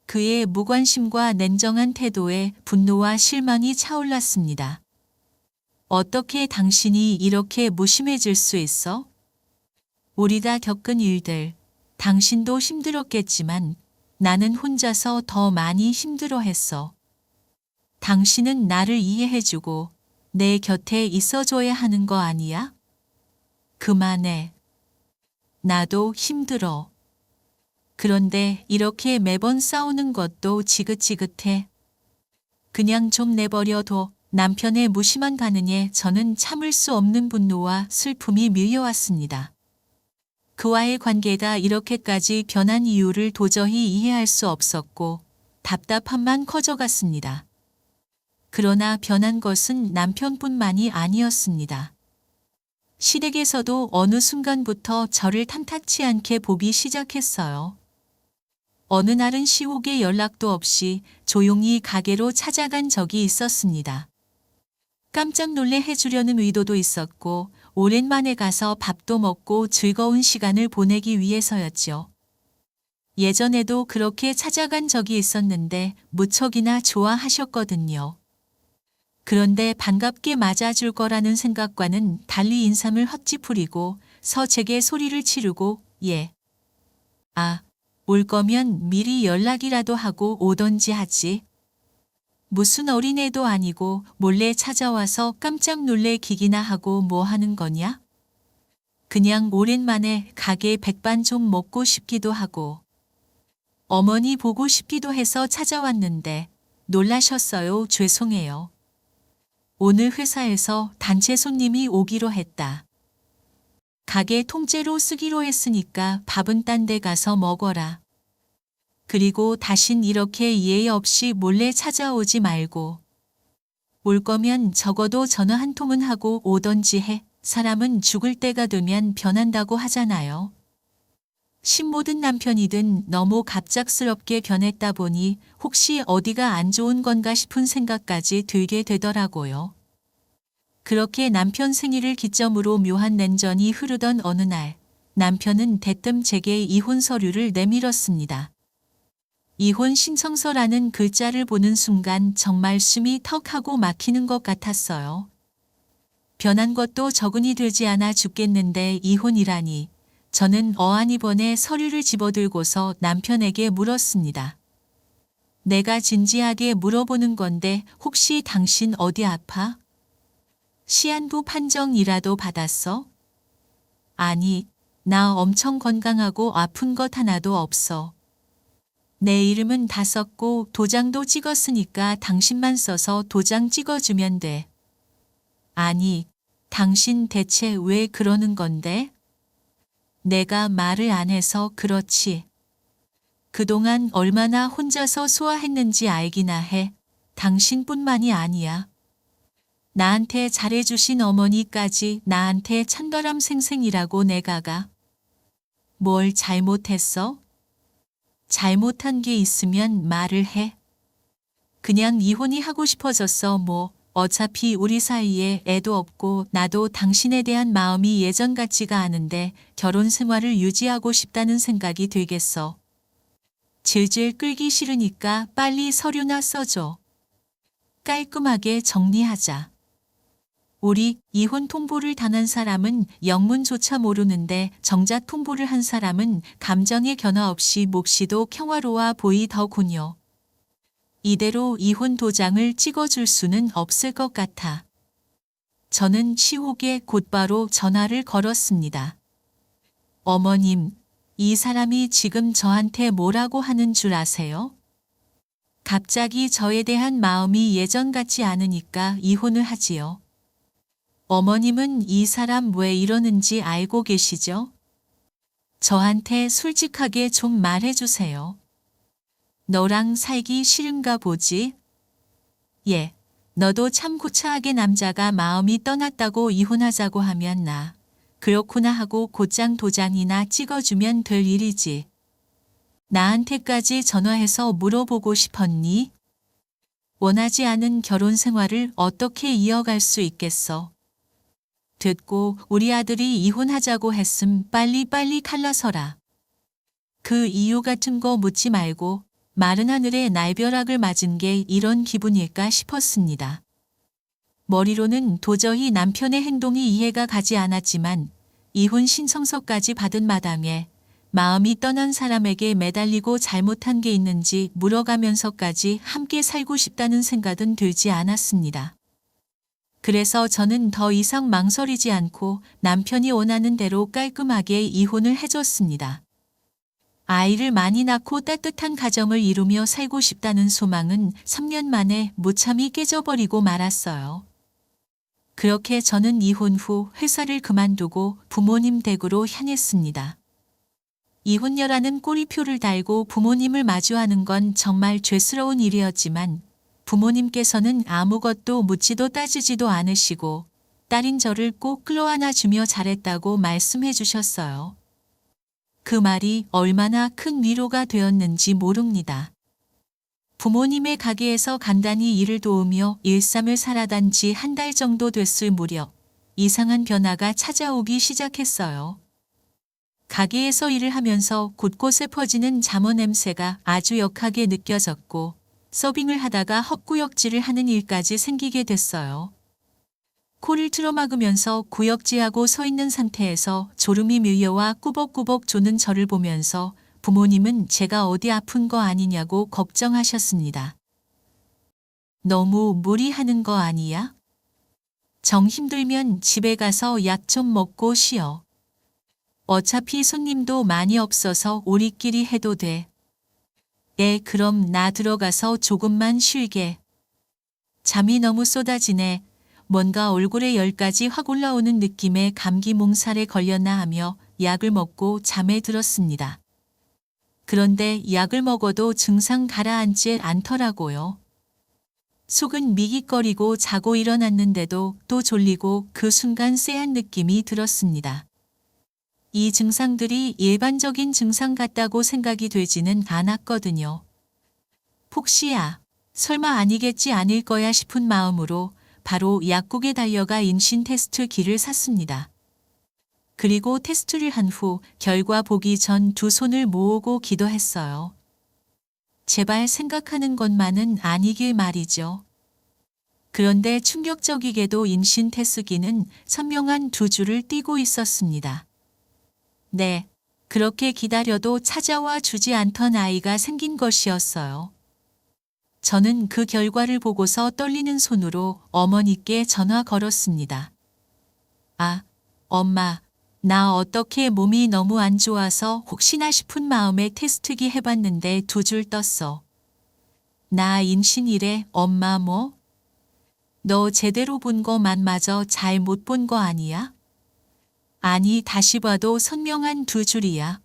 그의 무관심과 냉정한 태도에 분노와 실망이 차올랐습니다. 어떻게 당신이 이렇게 무심해질 수 있어? 우리가 겪은 일들, 당신도 힘들었겠지만 나는 혼자서 더 많이 힘들어했어. 당신은 나를 이해해주고 내 곁에 있어줘야 하는 거 아니야? 그만해. 나도 힘들어. 그런데 이렇게 매번 싸우는 것도 지긋지긋해. 그냥 좀 내버려둬. 남편의 무심한 반응에 저는 참을 수 없는 분노와 슬픔이 밀려왔습니다. 그와의 관계가 이렇게까지 변한 이유를 도저히 이해할 수 없었고 답답함만 커져갔습니다. 그러나 변한 것은 남편뿐만이 아니었습니다. 시댁에서도 어느 순간부터 저를 탐탁치 않게 보기 시작했어요. 어느 날은 시옥에 연락도 없이 조용히 가게로 찾아간 적이 있었습니다. 깜짝 놀래 해주려는 의도도 있었고 오랜만에 가서 밥도 먹고 즐거운 시간을 보내기 위해서였죠. 예전에도 그렇게 찾아간 적이 있었는데 무척이나 좋아하셨거든요. 그런데 반갑게 맞아줄 거라는 생각과는 달리 인삼을 헛짚으리고 제게 소리를 치르고 예. 아, 올 거면 미리 연락이라도 하고 오던지 하지. 무슨 어린애도 아니고 몰래 찾아와서 깜짝 놀래 기기나 하고 뭐 하는 거냐? 그냥 오랜만에 가게 백반 좀 먹고 싶기도 하고 어머니 보고 싶기도 해서 찾아왔는데 놀라셨어요. 죄송해요. 오늘 회사에서 단체 손님이 오기로 했다. 가게 통째로 쓰기로 했으니까 밥은 딴 데 가서 먹어라. 그리고 다신 이렇게 예의 없이 몰래 찾아오지 말고 올 거면 적어도 전화 한 통은 하고 오던지 해. 사람은 죽을 때가 되면 변한다고 하잖아요. 신모든 남편이든 너무 갑작스럽게 변했다 보니 혹시 어디가 안 좋은 건가 싶은 생각까지 들게 되더라고요. 그렇게 남편 생일을 기점으로 묘한 냉전이 흐르던 어느 날, 남편은 대뜸 제게 이혼 서류를 내밀었습니다. 이혼 신청서라는 글자를 보는 순간 정말 숨이 턱하고 막히는 것 같았어요. 변한 것도 적응이 되지 않아 죽겠는데 이혼이라니. 저는 어안이번에 서류를 집어들고서 남편에게 물었습니다. 내가 진지하게 물어보는 건데 혹시 당신 어디 아파? 시한부 판정이라도 받았어? 아니, 나 엄청 건강하고 아픈 것 하나도 없어. 내 이름은 다 썼고 도장도 찍었으니까 당신만 써서 도장 찍어주면 돼. 아니, 당신 대체 왜 그러는 건데? 내가 말을 안 해서 그렇지. 그동안 얼마나 혼자서 소화했는지 알기나 해. 당신뿐만이 아니야. 나한테 잘해주신 어머니까지 나한테 찬바람 생생이라고 내가가. 뭘 잘못했어? 잘못한 게 있으면 말을 해. 그냥 이혼이 하고 싶어졌어 뭐. 어차피 우리 사이에 애도 없고 나도 당신에 대한 마음이 예전 같지가 않은데 결혼 생활을 유지하고 싶다는 생각이 들겠어. 질질 끌기 싫으니까 빨리 서류나 써줘. 깔끔하게 정리하자. 우리 이혼 통보를 당한 사람은 영문조차 모르는데 정작 통보를 한 사람은 감정의 변화 없이 몫이도 평화로워 보이더군요. 이대로 이혼 도장을 찍어줄 수는 없을 것 같아. 저는 시옥에 곧바로 전화를 걸었습니다. 어머님, 이 사람이 지금 저한테 뭐라고 하는 줄 아세요? 갑자기 저에 대한 마음이 예전 같지 않으니까 이혼을 하지요. 어머님은 이 사람 왜 이러는지 알고 계시죠? 저한테 솔직하게 좀 말해주세요. 너랑 살기 싫은가 보지? 예, 너도 참 구차하게 남자가 마음이 떠났다고 이혼하자고 하면 나. 그렇구나 하고 곧장 도장이나 찍어주면 될 일이지. 나한테까지 전화해서 물어보고 싶었니? 원하지 않은 결혼 생활을 어떻게 이어갈 수 있겠어? 듣고 우리 아들이 이혼하자고 했음 빨리빨리 갈라서라. 그 이유 같은 거 묻지 말고 마른 하늘에 날벼락을 맞은 게 이런 기분일까 싶었습니다. 머리로는 도저히 남편의 행동이 이해가 가지 않았지만 이혼 신청서까지 받은 마당에 마음이 떠난 사람에게 매달리고 잘못한 게 있는지 물어가면서까지 함께 살고 싶다는 생각은 들지 않았습니다. 그래서 저는 더 이상 망설이지 않고 남편이 원하는 대로 깔끔하게 이혼을 해줬습니다. 아이를 많이 낳고 따뜻한 가정을 이루며 살고 싶다는 소망은 3년 만에 무참히 깨져버리고 말았어요. 그렇게 저는 이혼 후 회사를 그만두고 부모님 댁으로 향했습니다. 이혼녀라는 꼬리표를 달고 부모님을 마주하는 건 정말 죄스러운 일이었지만 부모님께서는 아무것도 묻지도 따지지도 않으시고 딸인 저를 꼭 끌어안아 주며 잘했다고 말씀해 주셨어요. 그 말이 얼마나 큰 위로가 되었는지 모릅니다. 부모님의 가게에서 간단히 일을 도우며 일삼을 살아단 지 한 달 정도 됐을 무렵 이상한 변화가 찾아오기 시작했어요. 가게에서 일을 하면서 곳곳에 퍼지는 잠어 냄새가 아주 역하게 느껴졌고 서빙을 하다가 헛구역질을 하는 일까지 생기게 됐어요. 코를 틀어막으면서 구역질하고 서 있는 상태에서 졸음이 밀려와 꾸벅꾸벅 조는 저를 보면서 부모님은 제가 어디 아픈 거 아니냐고 걱정하셨습니다. 너무 무리하는 거 아니야? 정 힘들면 집에 가서 약 좀 먹고 쉬어. 어차피 손님도 많이 없어서 우리끼리 해도 돼. 그럼 나 들어가서 조금만 쉴게. 잠이 너무 쏟아지네. 뭔가 얼굴에 열까지 확 올라오는 느낌의 감기 몽살에 걸렸나 하며 약을 먹고 잠에 들었습니다. 그런데 약을 먹어도 증상 가라앉지 않더라고요. 속은 미깃거리고 자고 일어났는데도 또 졸리고 그 순간 쎄한 느낌이 들었습니다. 이 증상들이 일반적인 증상 같다고 생각이 되지는 않았거든요. 혹시야, 설마 아니겠지 않을 거야 싶은 마음으로 바로 약국에 달려가 임신 테스트기를 샀습니다. 그리고 테스트를 한 후 결과 보기 전 두 손을 모으고 기도했어요. 제발 생각하는 것만은 아니길 말이죠. 그런데 충격적이게도 임신 테스트기는 선명한 두 줄을 띄고 있었습니다. 네, 그렇게 기다려도 찾아와 주지 않던 아이가 생긴 것이었어요. 저는 그 결과를 보고서 떨리는 손으로 어머니께 전화 걸었습니다. 아, 엄마, 나 어떻게 몸이 너무 안 좋아서 혹시나 싶은 마음에 테스트기 해봤는데 두 줄 떴어. 나 임신이래, 엄마 뭐? 너 제대로 본 거만 마저 잘 못 본 거 아니야? 아니, 다시 봐도 선명한 두 줄이야.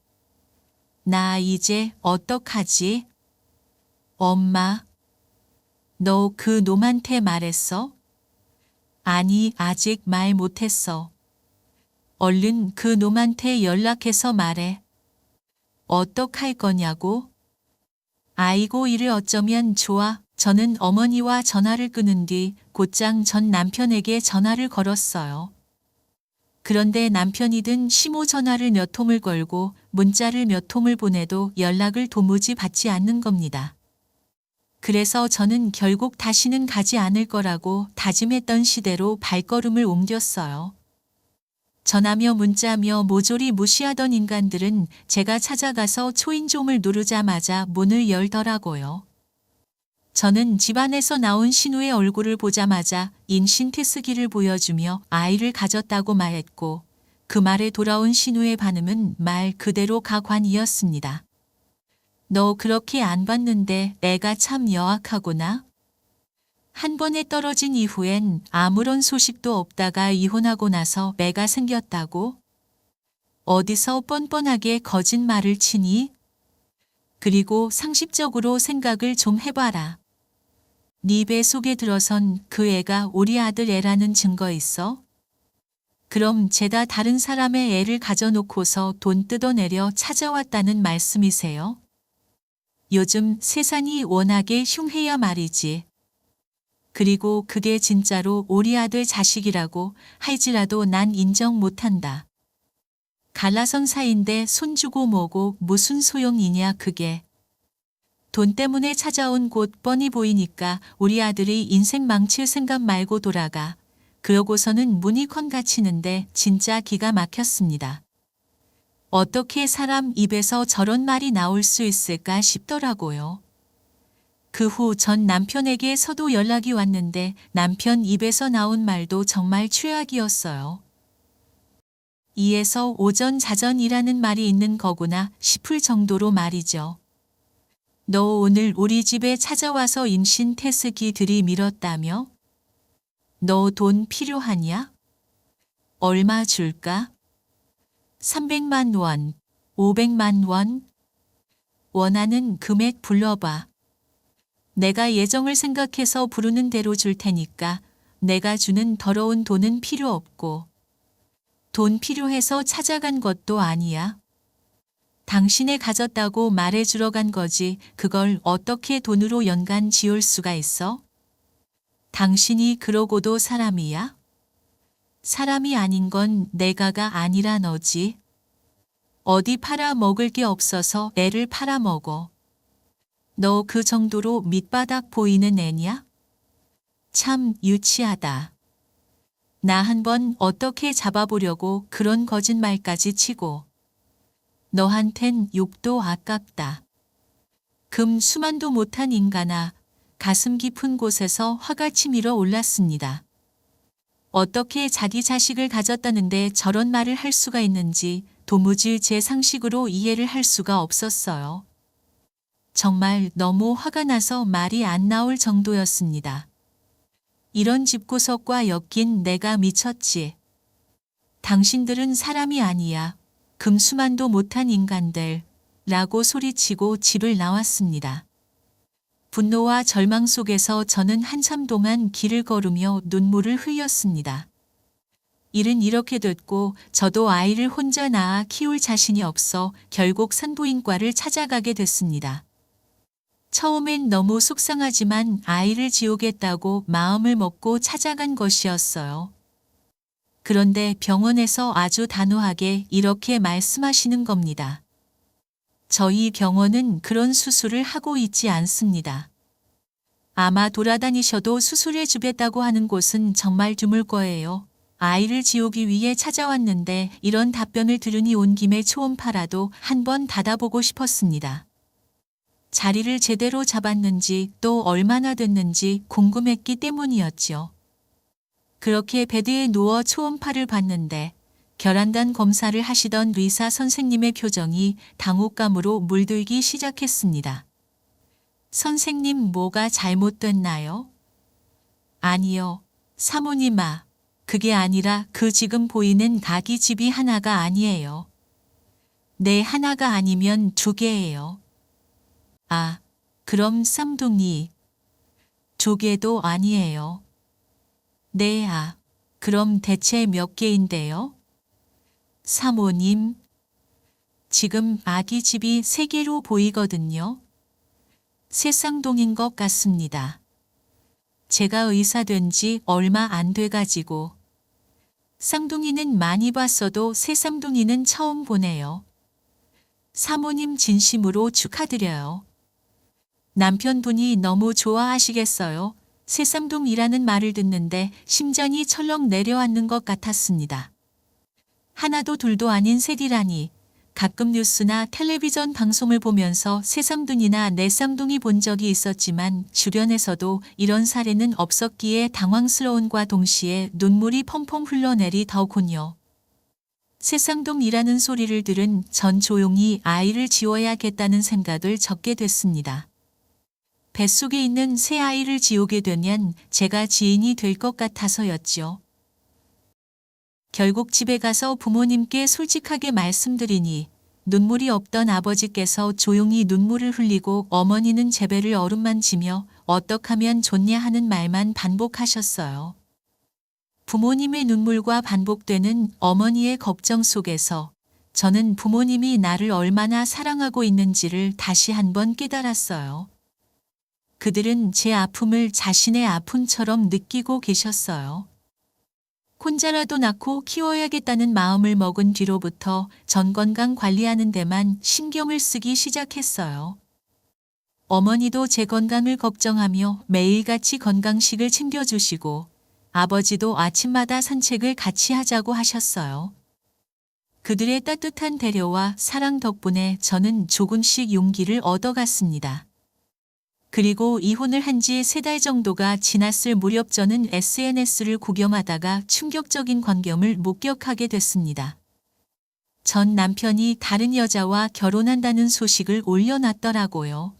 나 이제 어떡하지? 엄마, 너 그 놈한테 말했어? 아니, 아직 말 못했어. 얼른 그 놈한테 연락해서 말해. 어떡할 거냐고? 아이고, 이를 어쩌면 좋아. 저는 어머니와 전화를 끊은 뒤 곧장 전 남편에게 전화를 걸었어요. 그런데 남편이든 시모 전화를 몇 통을 걸고 문자를 몇 통을 보내도 연락을 도무지 받지 않는 겁니다. 그래서 저는 결국 다시는 가지 않을 거라고 다짐했던 시대로 발걸음을 옮겼어요. 전화며 문자며 모조리 무시하던 인간들은 제가 찾아가서 초인종을 누르자마자 문을 열더라고요. 저는 집안에서 나온 신우의 얼굴을 보자마자 임신 테스기를 보여주며 아이를 가졌다고 말했고 그 말에 돌아온 신우의 반응은 말 그대로 가관이었습니다. 너 그렇게 안 봤는데 애가 참 여악하구나. 한 번에 떨어진 이후엔 아무런 소식도 없다가 이혼하고 나서 애가 생겼다고? 어디서 뻔뻔하게 거짓말을 치니? 그리고 상식적으로 생각을 좀 해봐라. 네 배 속에 들어선 그 애가 우리 아들 애라는 증거 있어? 그럼 죄다 다른 사람의 애를 가져놓고서 돈 뜯어내려 찾아왔다는 말씀이세요? 요즘 세상이 워낙에 흉해야 말이지. 그리고 그게 진짜로 우리 아들 자식이라고 할지라도 난 인정 못한다. 갈라선 사이인데 손주고 뭐고 무슨 소용이냐 그게. 돈 때문에 찾아온 곳 뻔히 보이니까 우리 아들이 인생 망칠 생각 말고 돌아가. 그러고서는 문이 컨가치는데 진짜 기가 막혔습니다. 어떻게 사람 입에서 저런 말이 나올 수 있을까 싶더라고요. 그 후 전 남편에게 서도 연락이 왔는데 남편 입에서 나온 말도 정말 최악이었어요. 이에서 오전자전이라는 말이 있는 거구나 싶을 정도로 말이죠. 너 오늘 우리 집에 찾아와서 임신 테스기 들이밀었다며? 너 돈 필요하냐? 얼마 줄까? 300만 원, 500만 원? 원하는 금액 불러봐. 내가 예정을 생각해서 부르는 대로 줄 테니까 내가 주는 더러운 돈은 필요 없고 돈 필요해서 찾아간 것도 아니야. 당신의 가졌다고 말해주러 간 거지 그걸 어떻게 돈으로 연간 지울 수가 있어? 당신이 그러고도 사람이야? 사람이 아닌 건 내가가 아니라 너지. 어디 팔아 먹을 게 없어서 애를 팔아먹어. 너 그 정도로 밑바닥 보이는 애냐? 참 유치하다. 나 한번 어떻게 잡아보려고 그런 거짓말까지 치고. 너한텐 욕도 아깝다. 금 수만도 못한 인간아. 가슴 깊은 곳에서 화가 치밀어 올랐습니다. 어떻게 자기 자식을 가졌다는데 저런 말을 할 수가 있는지 도무지 제 상식으로 이해를 할 수가 없었어요. 정말 너무 화가 나서 말이 안 나올 정도였습니다. 이런 집구석과 엮인 내가 미쳤지. 당신들은 사람이 아니야. 금수만도 못한 인간들. 라고 소리치고 집을 나왔습니다. 분노와 절망 속에서 저는 한참 동안 길을 걸으며 눈물을 흘렸습니다. 일은 이렇게 됐고 저도 아이를 혼자 낳아 키울 자신이 없어 결국 산부인과를 찾아가게 됐습니다. 처음엔 너무 속상하지만 아이를 지우겠다고 마음을 먹고 찾아간 것이었어요. 그런데 병원에서 아주 단호하게 이렇게 말씀하시는 겁니다. 저희 병원은 그런 수술을 하고 있지 않습니다. 아마 돌아다니셔도 수술해 주겠다고 하는 곳은 정말 드물 거예요. 아이를 지우기 위해 찾아왔는데 이런 답변을 들으니 온 김에 초음파라도 한번 받아보고 싶었습니다. 자리를 제대로 잡았는지 또 얼마나 됐는지 궁금했기 때문이었죠. 그렇게 베드에 누워 초음파를 봤는데 결함단 검사를 하시던 의사 선생님의 표정이 당혹감으로 물들기 시작했습니다. 선생님, 뭐가 잘못됐나요? 아니요, 사모님아. 그게 아니라 그 지금 보이는 아기 집이 하나가 아니에요. 네, 하나가 아니면 2개예요. 아, 그럼 쌍둥이. 2개도 아니에요. 네, 아, 그럼 대체 몇 개인데요? 사모님, 지금 아기 집이 3개로 보이거든요. 새 쌍둥이인 것 같습니다. 제가 의사 된 지 얼마 안 돼가지고 쌍둥이는 많이 봤어도 새 쌍둥이는 처음 보네요. 사모님 진심으로 축하드려요. 남편분이 너무 좋아하시겠어요. 새쌍둥이라는 말을 듣는데 심장이 철렁 내려앉는 것 같았습니다. 하나도 둘도 아닌 셋이라니. 가끔 뉴스나 텔레비전 방송을 보면서 새쌍둥이나 네쌍둥이 본 적이 있었지만 주변에서도 이런 사례는 없었기에 당황스러움과 동시에 눈물이 펑펑 흘러내리더군요. 새쌍둥이라는 소리를 들은 전 조용히 아이를 지워야겠다는 생각을 적게 됐습니다. 뱃속에 있는 새 아이를 지우게 되면 제가 지인이 될 것 같아서였죠. 결국 집에 가서 부모님께 솔직하게 말씀드리니 눈물이 없던 아버지께서 조용히 눈물을 흘리고 어머니는 제 배를 어루만지며 어떡하면 좋냐 하는 말만 반복하셨어요. 부모님의 눈물과 반복되는 어머니의 걱정 속에서 저는 부모님이 나를 얼마나 사랑하고 있는지를 다시 한번 깨달았어요. 그들은 제 아픔을 자신의 아픔처럼 느끼고 계셨어요. 혼자라도 낳고 키워야겠다는 마음을 먹은 뒤로부터 전 건강 관리하는 데만 신경을 쓰기 시작했어요. 어머니도 제 건강을 걱정하며 매일같이 건강식을 챙겨주시고 아버지도 아침마다 산책을 같이 하자고 하셨어요. 그들의 따뜻한 배려와 사랑 덕분에 저는 조금씩 용기를 얻어갔습니다. 그리고 이혼을 한 지 3달 정도가 지났을 무렵 저는 SNS를 구경하다가 충격적인 광경을 목격하게 됐습니다. 전 남편이 다른 여자와 결혼한다는 소식을 올려놨더라고요.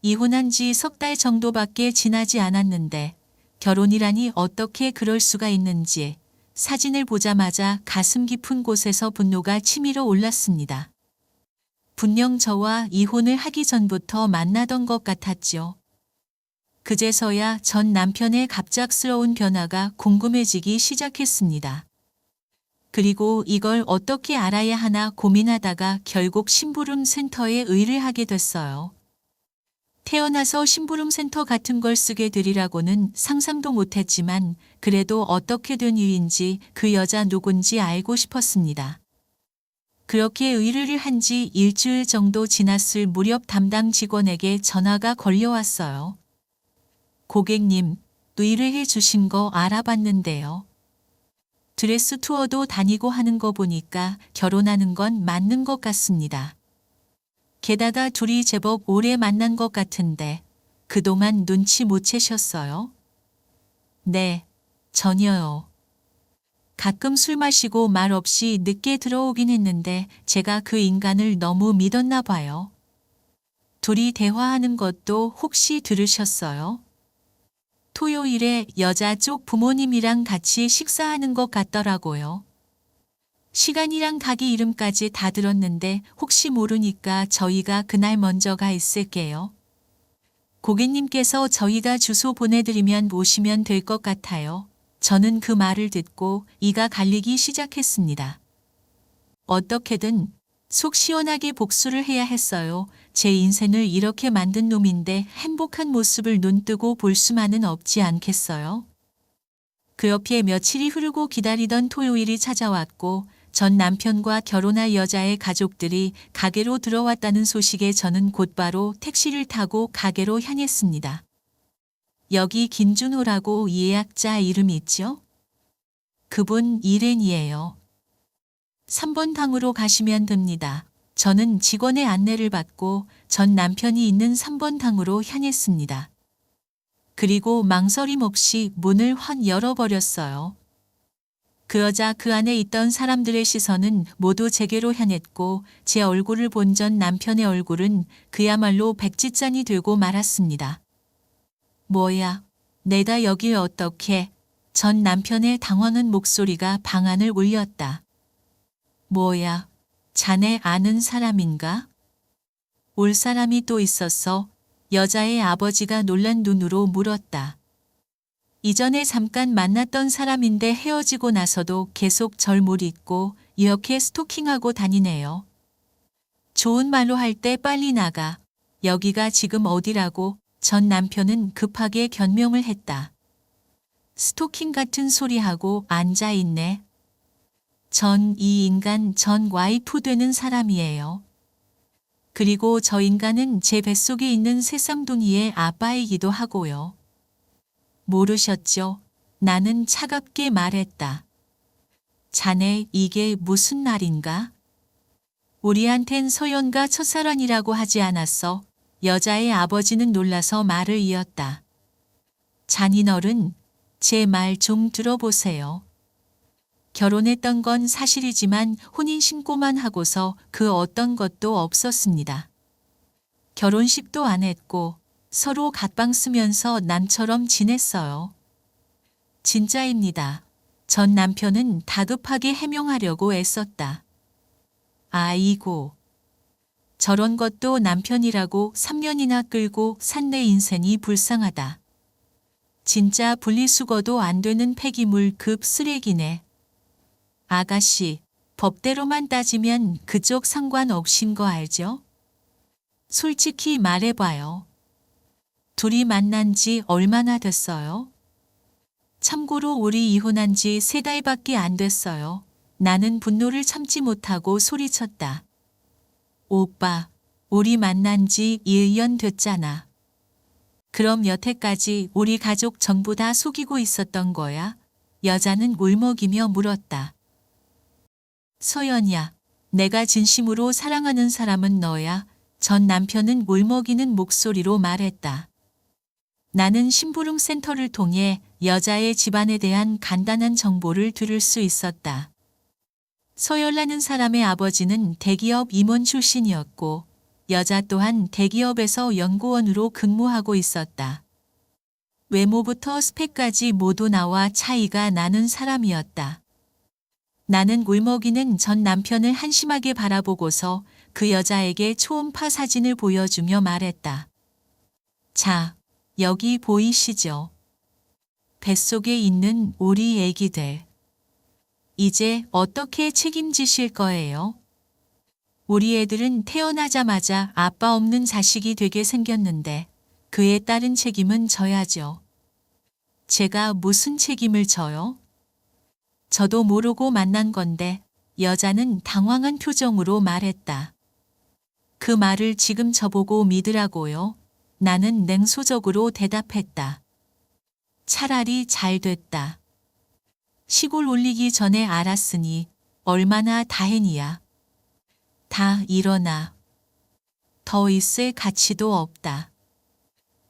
이혼한 지 3달 정도밖에 지나지 않았는데 결혼이라니 어떻게 그럴 수가 있는지 사진을 보자마자 가슴 깊은 곳에서 분노가 치밀어 올랐습니다. 분명 저와 이혼을 하기 전부터 만나던 것 같았죠. 그제서야 전 남편의 갑작스러운 변화가 궁금해지기 시작했습니다. 그리고 이걸 어떻게 알아야 하나 고민하다가 결국 심부름 센터에 의뢰하게 됐어요. 태어나서 심부름 센터 같은 걸 쓰게 되리라고는 상상도 못했지만 그래도 어떻게 된 일인지 그 여자 누군지 알고 싶었습니다. 그렇게 의뢰를 한 지 일주일 정도 지났을 무렵 담당 직원에게 전화가 걸려왔어요. 고객님, 의뢰해 주신 거 알아봤는데요. 드레스 투어도 다니고 하는 거 보니까 결혼하는 건 맞는 것 같습니다. 게다가 둘이 제법 오래 만난 것 같은데 그동안 눈치 못 채셨어요? 네, 전혀요. 가끔 술 마시고 말 없이 늦게 들어오긴 했는데 제가 그 인간을 너무 믿었나 봐요. 둘이 대화하는 것도 혹시 들으셨어요? 토요일에 여자 쪽 부모님이랑 같이 식사하는 것 같더라고요. 시간이랑 가게 이름까지 다 들었는데 혹시 모르니까 저희가 그날 먼저 가 있을게요. 고객님께서 저희가 주소 보내드리면 모시면 될 것 같아요. 저는 그 말을 듣고 이가 갈리기 시작했습니다. 어떻게든 속 시원하게 복수를 해야 했어요. 제 인생을 이렇게 만든 놈인데 행복한 모습을 눈뜨고 볼 수만은 없지 않겠어요? 그 옆에 며칠이 흐르고 기다리던 토요일이 찾아왔고 전 남편과 결혼할 여자의 가족들이 가게로 들어왔다는 소식에 저는 곧바로 택시를 타고 가게로 향했습니다. 여기 김준호라고 예약자 이름 있죠? 그분 일행이에요. 3번 방으로 가시면 됩니다. 저는 직원의 안내를 받고 전 남편이 있는 3번 방으로 향했습니다. 그리고 망설임 없이 문을 확 열어버렸어요. 그 여자 그 안에 있던 사람들의 시선은 모두 제게로 향했고 제 얼굴을 본 전 남편의 얼굴은 그야말로 백지짠이 되고 말았습니다. 뭐야, 내가 여길 어떻게? 전 남편의 당황한 목소리가 방 안을 울렸다. 뭐야, 자네 아는 사람인가? 올 사람이 또 있었어. 여자의 아버지가 놀란 눈으로 물었다. 이전에 잠깐 만났던 사람인데 헤어지고 나서도 계속 절 못 잊고 이렇게 스토킹하고 다니네요. 좋은 말로 할 때 빨리 나가. 여기가 지금 어디라고? 전 남편은 급하게 변명을 했다. 스토킹 같은 소리하고 앉아있네. 이 인간 전 와이프 되는 사람이에요. 그리고 저 인간은 제 뱃속에 있는 새쌍둥이의 아빠이기도 하고요. 모르셨죠? 나는 차갑게 말했다. 자네 이게 무슨 말인가? 우리한텐 소연과 첫사랑이라고 하지 않았어. 여자의 아버지는 놀라서 말을 이었다. 잔인어른, 제 말 좀 들어보세요. 결혼했던 건 사실이지만 혼인신고만 하고서 그 어떤 것도 없었습니다. 결혼식도 안 했고 서로 갓방 쓰면서 남처럼 지냈어요. 진짜입니다. 전 남편은 다급하게 해명하려고 애썼다. 아이고. 저런 것도 남편이라고 3년이나 끌고 산 내 인생이 불쌍하다. 진짜 분리수거도 안 되는 폐기물급 쓰레기네. 아가씨, 법대로만 따지면 그쪽 상관없인 거 알죠? 솔직히 말해봐요. 둘이 만난 지 얼마나 됐어요? 참고로 우리 이혼한 지 3달밖에 안 됐어요. 나는 분노를 참지 못하고 소리쳤다. 오빠, 우리 만난 지 1년 됐잖아. 그럼 여태까지 우리 가족 전부 다 속이고 있었던 거야? 여자는 울먹이며 물었다. 소연이야, 내가 진심으로 사랑하는 사람은 너야. 전 남편은 울먹이는 목소리로 말했다. 나는 심부름 센터를 통해 여자의 집안에 대한 간단한 정보를 들을 수 있었다. 소연라는 사람의 아버지는 대기업 임원 출신이었고 여자 또한 대기업에서 연구원으로 근무하고 있었다. 외모부터 스펙까지 모두 나와 차이가 나는 사람이었다. 나는 울먹이는 전 남편을 한심하게 바라보고서 그 여자에게 초음파 사진을 보여주며 말했다. 자, 여기 보이시죠? 뱃속에 있는 우리 애기들. 이제 어떻게 책임지실 거예요? 우리 애들은 태어나자마자 아빠 없는 자식이 되게 생겼는데 그에 따른 책임은 져야죠. 제가 무슨 책임을 져요? 저도 모르고 만난 건데 여자는 당황한 표정으로 말했다. 그 말을 지금 저보고 믿으라고요? 나는 냉소적으로 대답했다. 차라리 잘 됐다. 시골 올리기 전에 알았으니 얼마나 다행이야. 다 일어나. 더 있을 가치도 없다.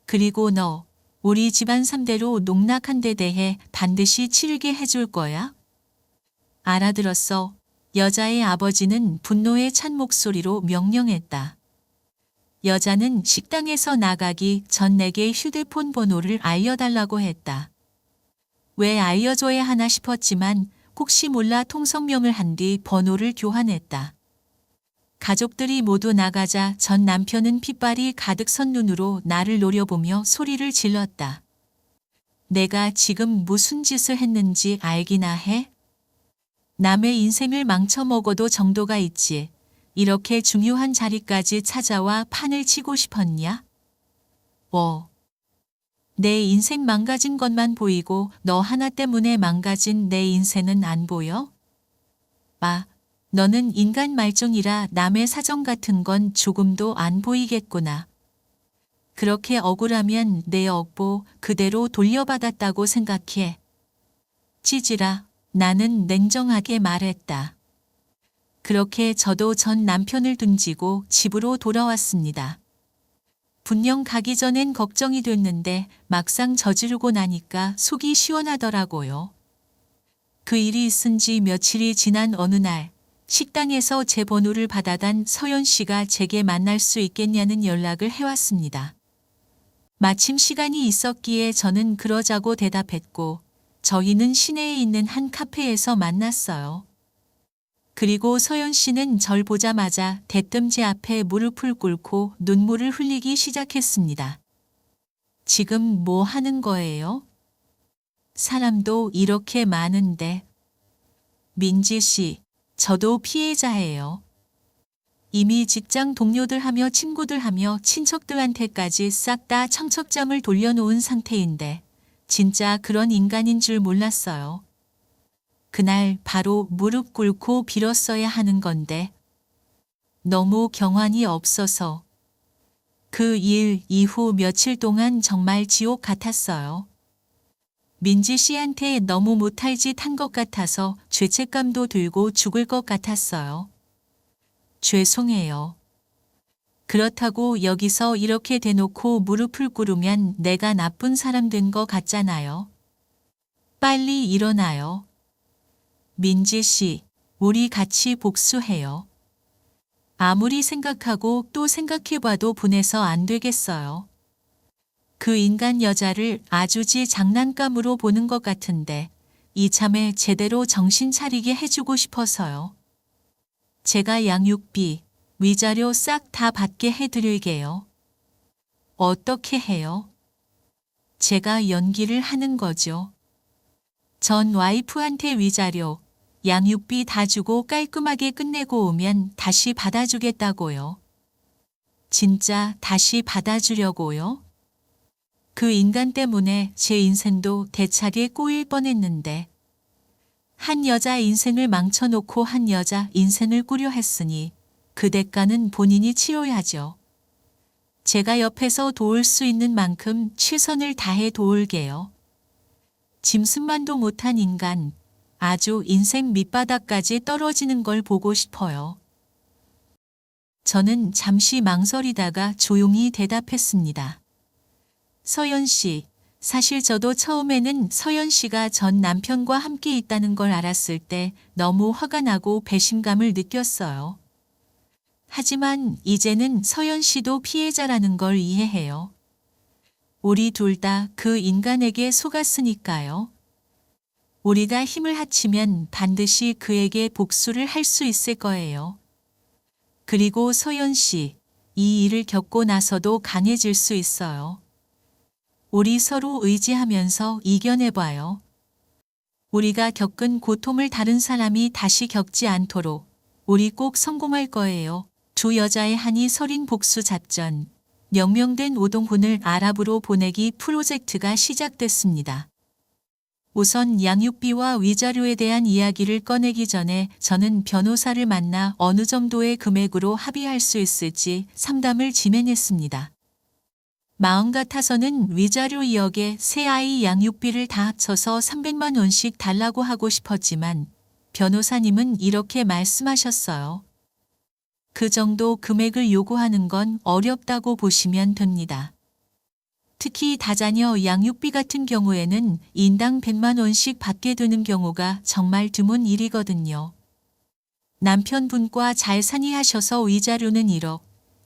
그리고 너, 우리 집안 3대로 농락한 데 대해 반드시 치르게 해줄 거야? 알아들었어. 여자의 아버지는 분노에 찬 목소리로 명령했다. 여자는 식당에서 나가기 전 내게 휴대폰 번호를 알려달라고 했다. 왜 알려줘야 하나 싶었지만 혹시 몰라 통성명을 한 뒤 번호를 교환했다. 가족들이 모두 나가자 전 남편은 핏발이 가득 선 눈으로 나를 노려보며 소리를 질렀다. 내가 지금 무슨 짓을 했는지 알기나 해? 남의 인생을 망쳐먹어도 정도가 있지. 이렇게 중요한 자리까지 찾아와 판을 치고 싶었냐? 내 인생 망가진 것만 보이고 너 하나 때문에 망가진 내 인생은 안 보여? 너는 인간 말종이라 남의 사정 같은 건 조금도 안 보이겠구나. 그렇게 억울하면 내 업보 그대로 돌려받았다고 생각해. 찌질아, 나는 냉정하게 말했다. 그렇게 저도 전 남편을 등지고 집으로 돌아왔습니다. 분명 가기 전엔 걱정이 됐는데 막상 저지르고 나니까 속이 시원하더라고요. 그 일이 있은 지 며칠이 지난 어느 날 식당에서 제 번호를 받아단 서연 씨가 제게 만날 수 있겠냐는 연락을 해왔습니다. 마침 시간이 있었기에 저는 그러자고 대답했고 저희는 시내에 있는 한 카페에서 만났어요. 그리고 서연 씨는 절 보자마자 대뜸 제 앞에 무릎을 꿇고 눈물을 흘리기 시작했습니다. 지금 뭐 하는 거예요? 사람도 이렇게 많은데. 민지 씨, 저도 피해자예요. 이미 직장 동료들 하며 친구들 하며 친척들한테까지 싹 다 청첩장을 돌려놓은 상태인데 진짜 그런 인간인 줄 몰랐어요. 그날 바로 무릎 꿇고 빌었어야 하는 건데 너무 경환이 없어서 그 일 이후 며칠 동안 정말 지옥 같았어요. 민지 씨한테 너무 못할 짓 한 것 같아서 죄책감도 들고 죽을 것 같았어요. 죄송해요. 그렇다고 여기서 이렇게 대놓고 무릎을 꿇으면 내가 나쁜 사람 된 거 같잖아요. 빨리 일어나요. 민지 씨, 우리 같이 복수해요. 아무리 생각하고 또 생각해봐도 분해서 안 되겠어요. 그 인간 여자를 아주지 장난감으로 보는 것 같은데 이참에 제대로 정신 차리게 해주고 싶어서요. 제가 양육비, 위자료 싹 다 받게 해드릴게요. 어떻게 해요? 제가 연기를 하는 거죠. 전 와이프한테 위자료, 양육비 다 주고 깔끔하게 끝내고 오면 다시 받아주겠다고요. 진짜 다시 받아주려고요? 그 인간 때문에 제 인생도 대차게 꼬일 뻔했는데 한 여자 인생을 망쳐놓고 한 여자 인생을 꾸려 했으니 그 대가는 본인이 치러야죠. 제가 옆에서 도울 수 있는 만큼 최선을 다해 도울게요. 짐승만도 못한 인간, 아주 인생 밑바닥까지 떨어지는 걸 보고 싶어요. 저는 잠시 망설이다가 조용히 대답했습니다. 서연 씨, 사실 저도 처음에는 서연 씨가 전 남편과 함께 있다는 걸 알았을 때 너무 화가 나고 배신감을 느꼈어요. 하지만 이제는 서연 씨도 피해자라는 걸 이해해요. 우리 둘 다 그 인간에게 속았으니까요. 우리가 힘을 합치면 반드시 그에게 복수를 할 수 있을 거예요. 그리고 서연 씨, 이 일을 겪고 나서도 강해질 수 있어요. 우리 서로 의지하면서 이겨내봐요. 우리가 겪은 고통을 다른 사람이 다시 겪지 않도록 우리 꼭 성공할 거예요. 두 여자의 한이 서린 복수 작전. 명명된 오동훈을 아랍으로 보내기 프로젝트가 시작됐습니다. 우선 양육비와 위자료에 대한 이야기를 꺼내기 전에 저는 변호사를 만나 어느 정도의 금액으로 합의할 수 있을지 상담을 진행했습니다. 마음 같아서는 위자료 2억에 새 아이 양육비를 다 합쳐서 300만 원씩 달라고 하고 싶었지만 변호사님은 이렇게 말씀하셨어요. 그 정도 금액을 요구하는 건 어렵다고 보시면 됩니다. 특히 다자녀 양육비 같은 경우에는 인당 100만 원씩 받게 되는 경우가 정말 드문 일이거든요. 남편분과 잘 상의하셔서 위자료는 1억,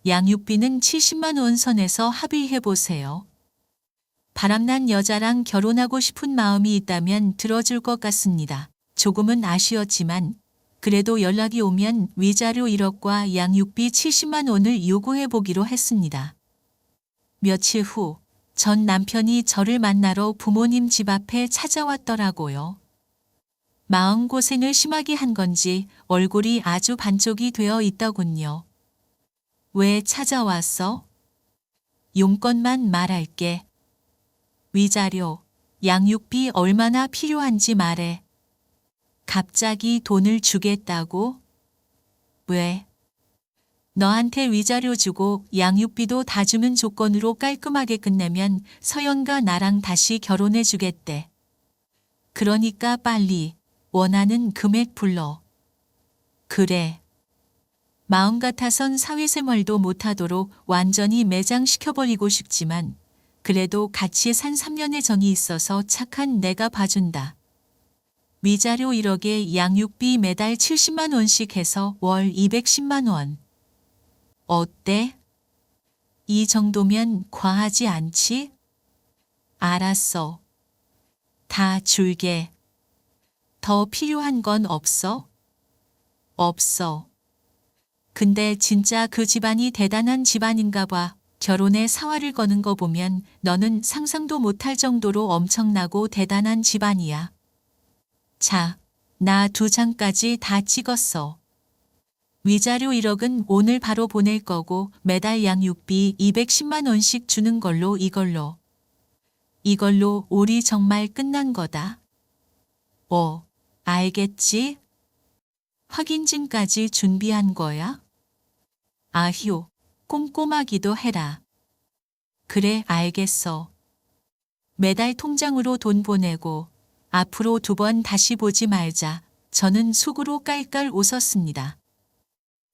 양육비는 70만 원 선에서 합의해보세요. 바람난 여자랑 결혼하고 싶은 마음이 있다면 들어줄 것 같습니다. 조금은 아쉬웠지만 그래도 연락이 오면 위자료 1억과 양육비 70만 원을 요구해 보기로 했습니다. 며칠 후 전 남편이 저를 만나러 부모님 집 앞에 찾아왔더라고요. 마음고생을 심하게 한 건지 얼굴이 아주 반쪽이 되어 있더군요. 왜 찾아왔어? 용건만 말할게. 위자료, 양육비 얼마나 필요한지 말해. 갑자기 돈을 주겠다고? 왜? 너한테 위자료 주고 양육비도 다 주는 조건으로 깔끔하게 끝내면 서연과 나랑 다시 결혼해 주겠대. 그러니까 빨리 원하는 금액 불러. 그래. 마음 같아선 사회생활도 못하도록 완전히 매장시켜버리고 싶지만 그래도 같이 산 3년의 정이 있어서 착한 내가 봐준다. 위자료 1억에 양육비 매달 70만 원씩 해서 월 210만 원. 어때? 이 정도면 과하지 않지? 알았어. 다 줄게. 더 필요한 건 없어? 없어. 근데 진짜 그 집안이 대단한 집안인가 봐. 결혼에 사활을 거는 거 보면 너는 상상도 못할 정도로 엄청나고 대단한 집안이야. 자, 나 2장까지 다 찍었어. 위자료 1억은 오늘 바로 보낼 거고 매달 양육비 210만 원씩 주는 걸로 이걸로. 이걸로 우리 정말 끝난 거다. 알겠지? 확인증까지 준비한 거야? 아휴, 꼼꼼하기도 해라. 그래, 알겠어. 매달 통장으로 돈 보내고 앞으로 2번 다시 보지 말자. 저는 속으로 깔깔 웃었습니다.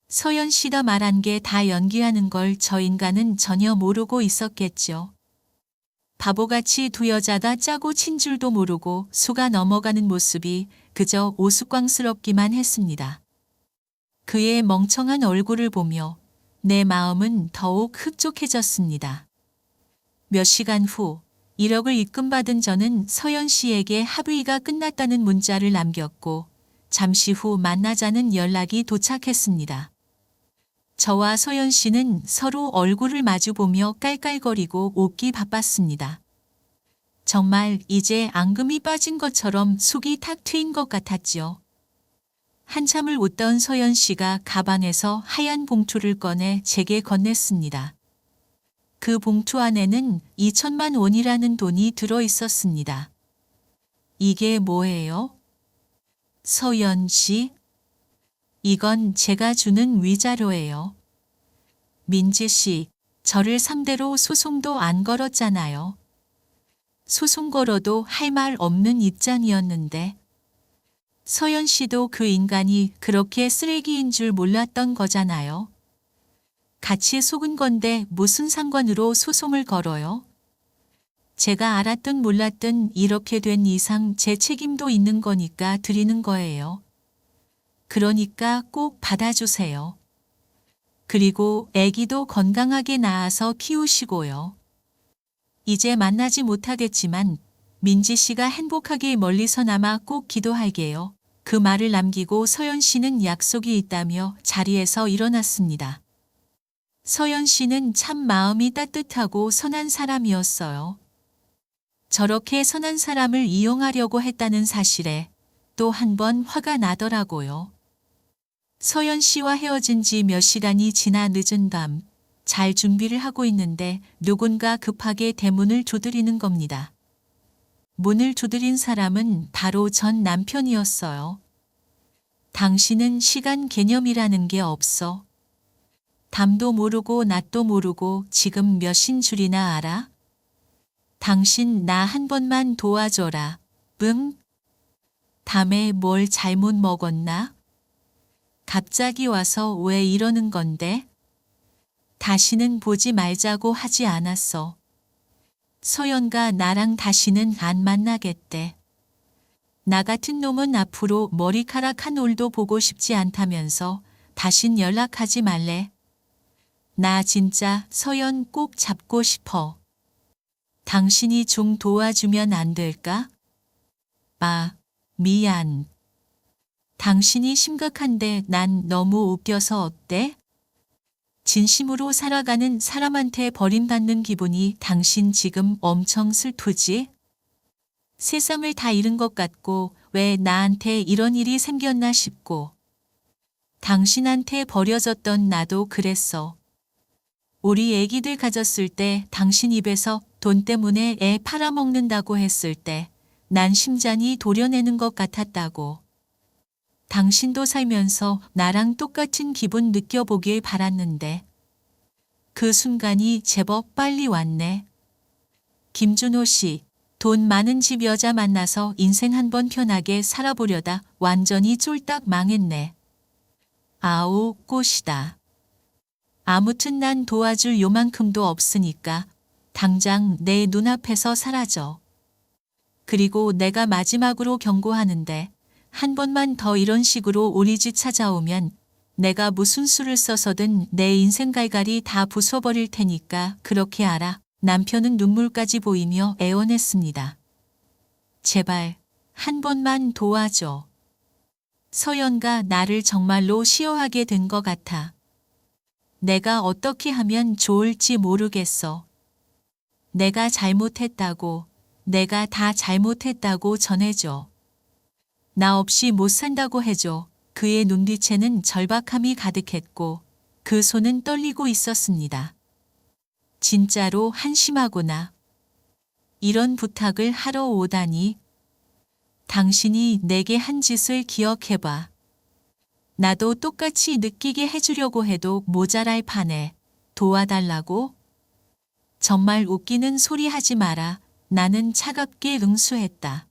서연 씨가 말한 게 다 연기하는 걸 저 인간은 전혀 모르고 있었겠죠. 바보같이 두 여자가 짜고 친 줄도 모르고 속아 넘어가는 모습이 그저 우스꽝스럽기만 했습니다. 그의 멍청한 얼굴을 보며 내 마음은 더욱 흡족해졌습니다. 몇 시간 후 1억을 입금받은 저는 서연 씨에게 합의가 끝났다는 문자를 남겼고 잠시 후 만나자는 연락이 도착했습니다. 저와 서연 씨는 서로 얼굴을 마주보며 깔깔거리고 웃기 바빴습니다. 정말 이제 앙금이 빠진 것처럼 속이 탁 트인 것 같았죠. 한참을 웃던 서연 씨가 가방에서 하얀 봉투를 꺼내 제게 건넸습니다. 그 봉투 안에는 2천만 원이라는 돈이 들어 있었습니다. 이게 뭐예요? 서연 씨? 이건 제가 주는 위자료예요. 민지 씨, 저를 상대로 소송도 안 걸었잖아요. 소송 걸어도 할 말 없는 입장이었는데. 서연 씨도 그 인간이 그렇게 쓰레기인 줄 몰랐던 거잖아요. 같이 속은 건데 무슨 상관으로 소송을 걸어요? 제가 알았든 몰랐든 이렇게 된 이상 제 책임도 있는 거니까 드리는 거예요. 그러니까 꼭 받아주세요. 그리고 아기도 건강하게 낳아서 키우시고요. 이제 만나지 못하겠지만 민지 씨가 행복하게 멀리서나마 꼭 기도할게요. 그 말을 남기고 서연 씨는 약속이 있다며 자리에서 일어났습니다. 서연 씨는 참 마음이 따뜻하고 선한 사람이었어요. 저렇게 선한 사람을 이용하려고 했다는 사실에 또 한 번 화가 나더라고요. 서연 씨와 헤어진 지 몇 시간이 지나 늦은 밤, 잘 준비를 하고 있는데 누군가 급하게 대문을 두드리는 겁니다. 문을 두드린 사람은 바로 전 남편이었어요. 당신은 시간 개념이라는 게 없어. 밤도 모르고 낮도 모르고 지금 몇인 줄이나 알아? 당신 나 한 번만 도와줘라. 응? 밤에 뭘 잘못 먹었나? 갑자기 와서 왜 이러는 건데? 다시는 보지 말자고 하지 않았어. 서연과 나랑 다시는 안 만나겠대. 나 같은 놈은 앞으로 머리카락 한 올도 보고 싶지 않다면서 다신 연락하지 말래. 나 진짜 서연 꼭 잡고 싶어. 당신이 좀 도와주면 안 될까? 아, 미안. 당신이 심각한데 난 너무 웃겨서 어때? 진심으로 살아가는 사람한테 버림받는 기분이 당신 지금 엄청 슬프지? 세상을 다 잃은 것 같고 왜 나한테 이런 일이 생겼나 싶고. 당신한테 버려졌던 나도 그랬어. 우리 애기들 가졌을 때 당신 입에서 돈 때문에 애 팔아먹는다고 했을 때 난 심장이 도려내는 것 같았다고. 당신도 살면서 나랑 똑같은 기분 느껴보길 바랐는데 그 순간이 제법 빨리 왔네. 김준호 씨, 돈 많은 집 여자 만나서 인생 한번 편하게 살아보려다 완전히 쫄딱 망했네. 아우, 꽃이다. 아무튼 난 도와줄 요만큼도 없으니까 당장 내 눈앞에서 사라져. 그리고 내가 마지막으로 경고하는데 한 번만 더 이런 식으로 우리 집 찾아오면 내가 무슨 수를 써서든 내 인생 갈갈이 다 부숴버릴 테니까 그렇게 알아. 남편은 눈물까지 보이며 애원했습니다. 제발 한 번만 도와줘. 서연가 나를 정말로 시워하게 된 것 같아. 내가 어떻게 하면 좋을지 모르겠어. 내가 잘못했다고, 내가 다 잘못했다고 전해줘. 나 없이 못 산다고 해줘. 그의 눈빛에는 절박함이 가득했고 그 손은 떨리고 있었습니다. 진짜로 한심하구나. 이런 부탁을 하러 오다니. 당신이 내게 한 짓을 기억해봐. 나도 똑같이 느끼게 해주려고 해도 모자랄 판에 도와달라고? 정말 웃기는 소리 하지 마라. 나는 차갑게 응수했다.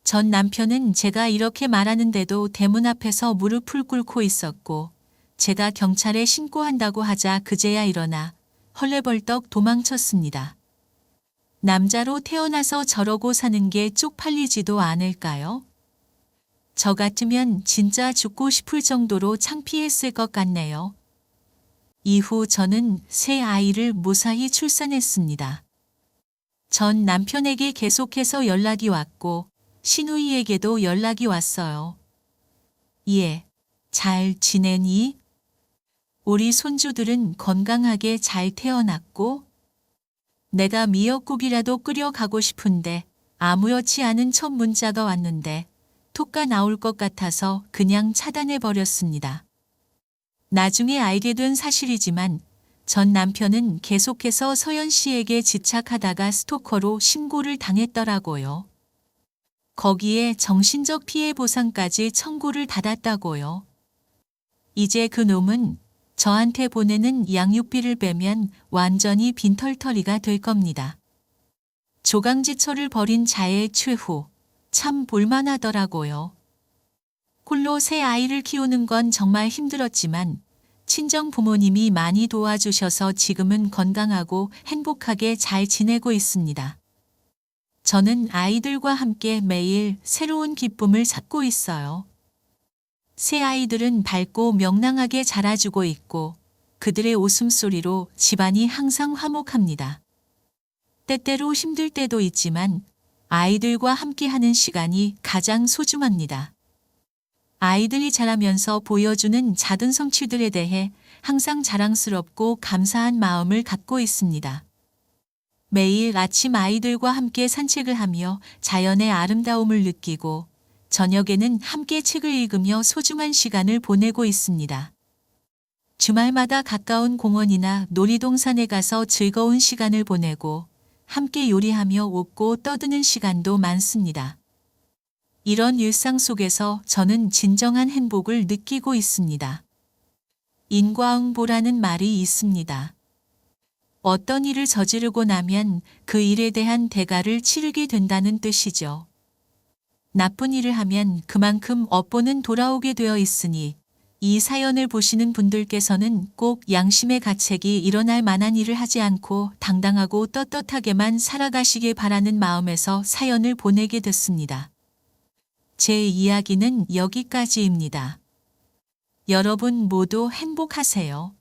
전 남편은 제가 이렇게 말하는데도 대문 앞에서 무릎을 꿇고 있었고 제가 경찰에 신고한다고 하자 그제야 일어나 헐레벌떡 도망쳤습니다. 남자로 태어나서 저러고 사는 게 쪽팔리지도 않을까요? 저 같으면 진짜 죽고 싶을 정도로 창피했을 것 같네요. 이후 저는 새 아이를 무사히 출산했습니다. 전 남편에게 계속해서 연락이 왔고 시누이에게도 연락이 왔어요. 예, 잘 지내니? 우리 손주들은 건강하게 잘 태어났고? 내가 미역국이라도 끓여가고 싶은데 아무렇지 않은 첫 문자가 왔는데 톡가 나올 것 같아서 그냥 차단해버렸습니다. 나중에 알게 된 사실이지만 전 남편은 계속해서 서연 씨에게 집착하다가 스토커로 신고를 당했더라고요. 거기에 정신적 피해 보상까지 청구를 받았다고요. 이제 그 놈은 저한테 보내는 양육비를 빼면 완전히 빈털터리가 될 겁니다. 조강지처를 벌인 자의 최후, 참 볼만하더라고요. 홀로 새 아이를 키우는 건 정말 힘들었지만 친정 부모님이 많이 도와주셔서 지금은 건강하고 행복하게 잘 지내고 있습니다. 저는 아이들과 함께 매일 새로운 기쁨을 찾고 있어요. 새 아이들은 밝고 명랑하게 자라주고 있고 그들의 웃음소리로 집안이 항상 화목합니다. 때때로 힘들 때도 있지만 아이들과 함께하는 시간이 가장 소중합니다. 아이들이 자라면서 보여주는 작은 성취들에 대해 항상 자랑스럽고 감사한 마음을 갖고 있습니다. 매일 아침 아이들과 함께 산책을 하며 자연의 아름다움을 느끼고 저녁에는 함께 책을 읽으며 소중한 시간을 보내고 있습니다. 주말마다 가까운 공원이나 놀이동산에 가서 즐거운 시간을 보내고 함께 요리하며 웃고 떠드는 시간도 많습니다. 이런 일상 속에서 저는 진정한 행복을 느끼고 있습니다. 인과응보라는 말이 있습니다. 어떤 일을 저지르고 나면 그 일에 대한 대가를 치르게 된다는 뜻이죠. 나쁜 일을 하면 그만큼 업보는 돌아오게 되어 있으니 이 사연을 보시는 분들께서는 꼭 양심의 가책이 일어날 만한 일을 하지 않고 당당하고 떳떳하게만 살아가시길 바라는 마음에서 사연을 보내게 됐습니다. 제 이야기는 여기까지입니다. 여러분 모두 행복하세요.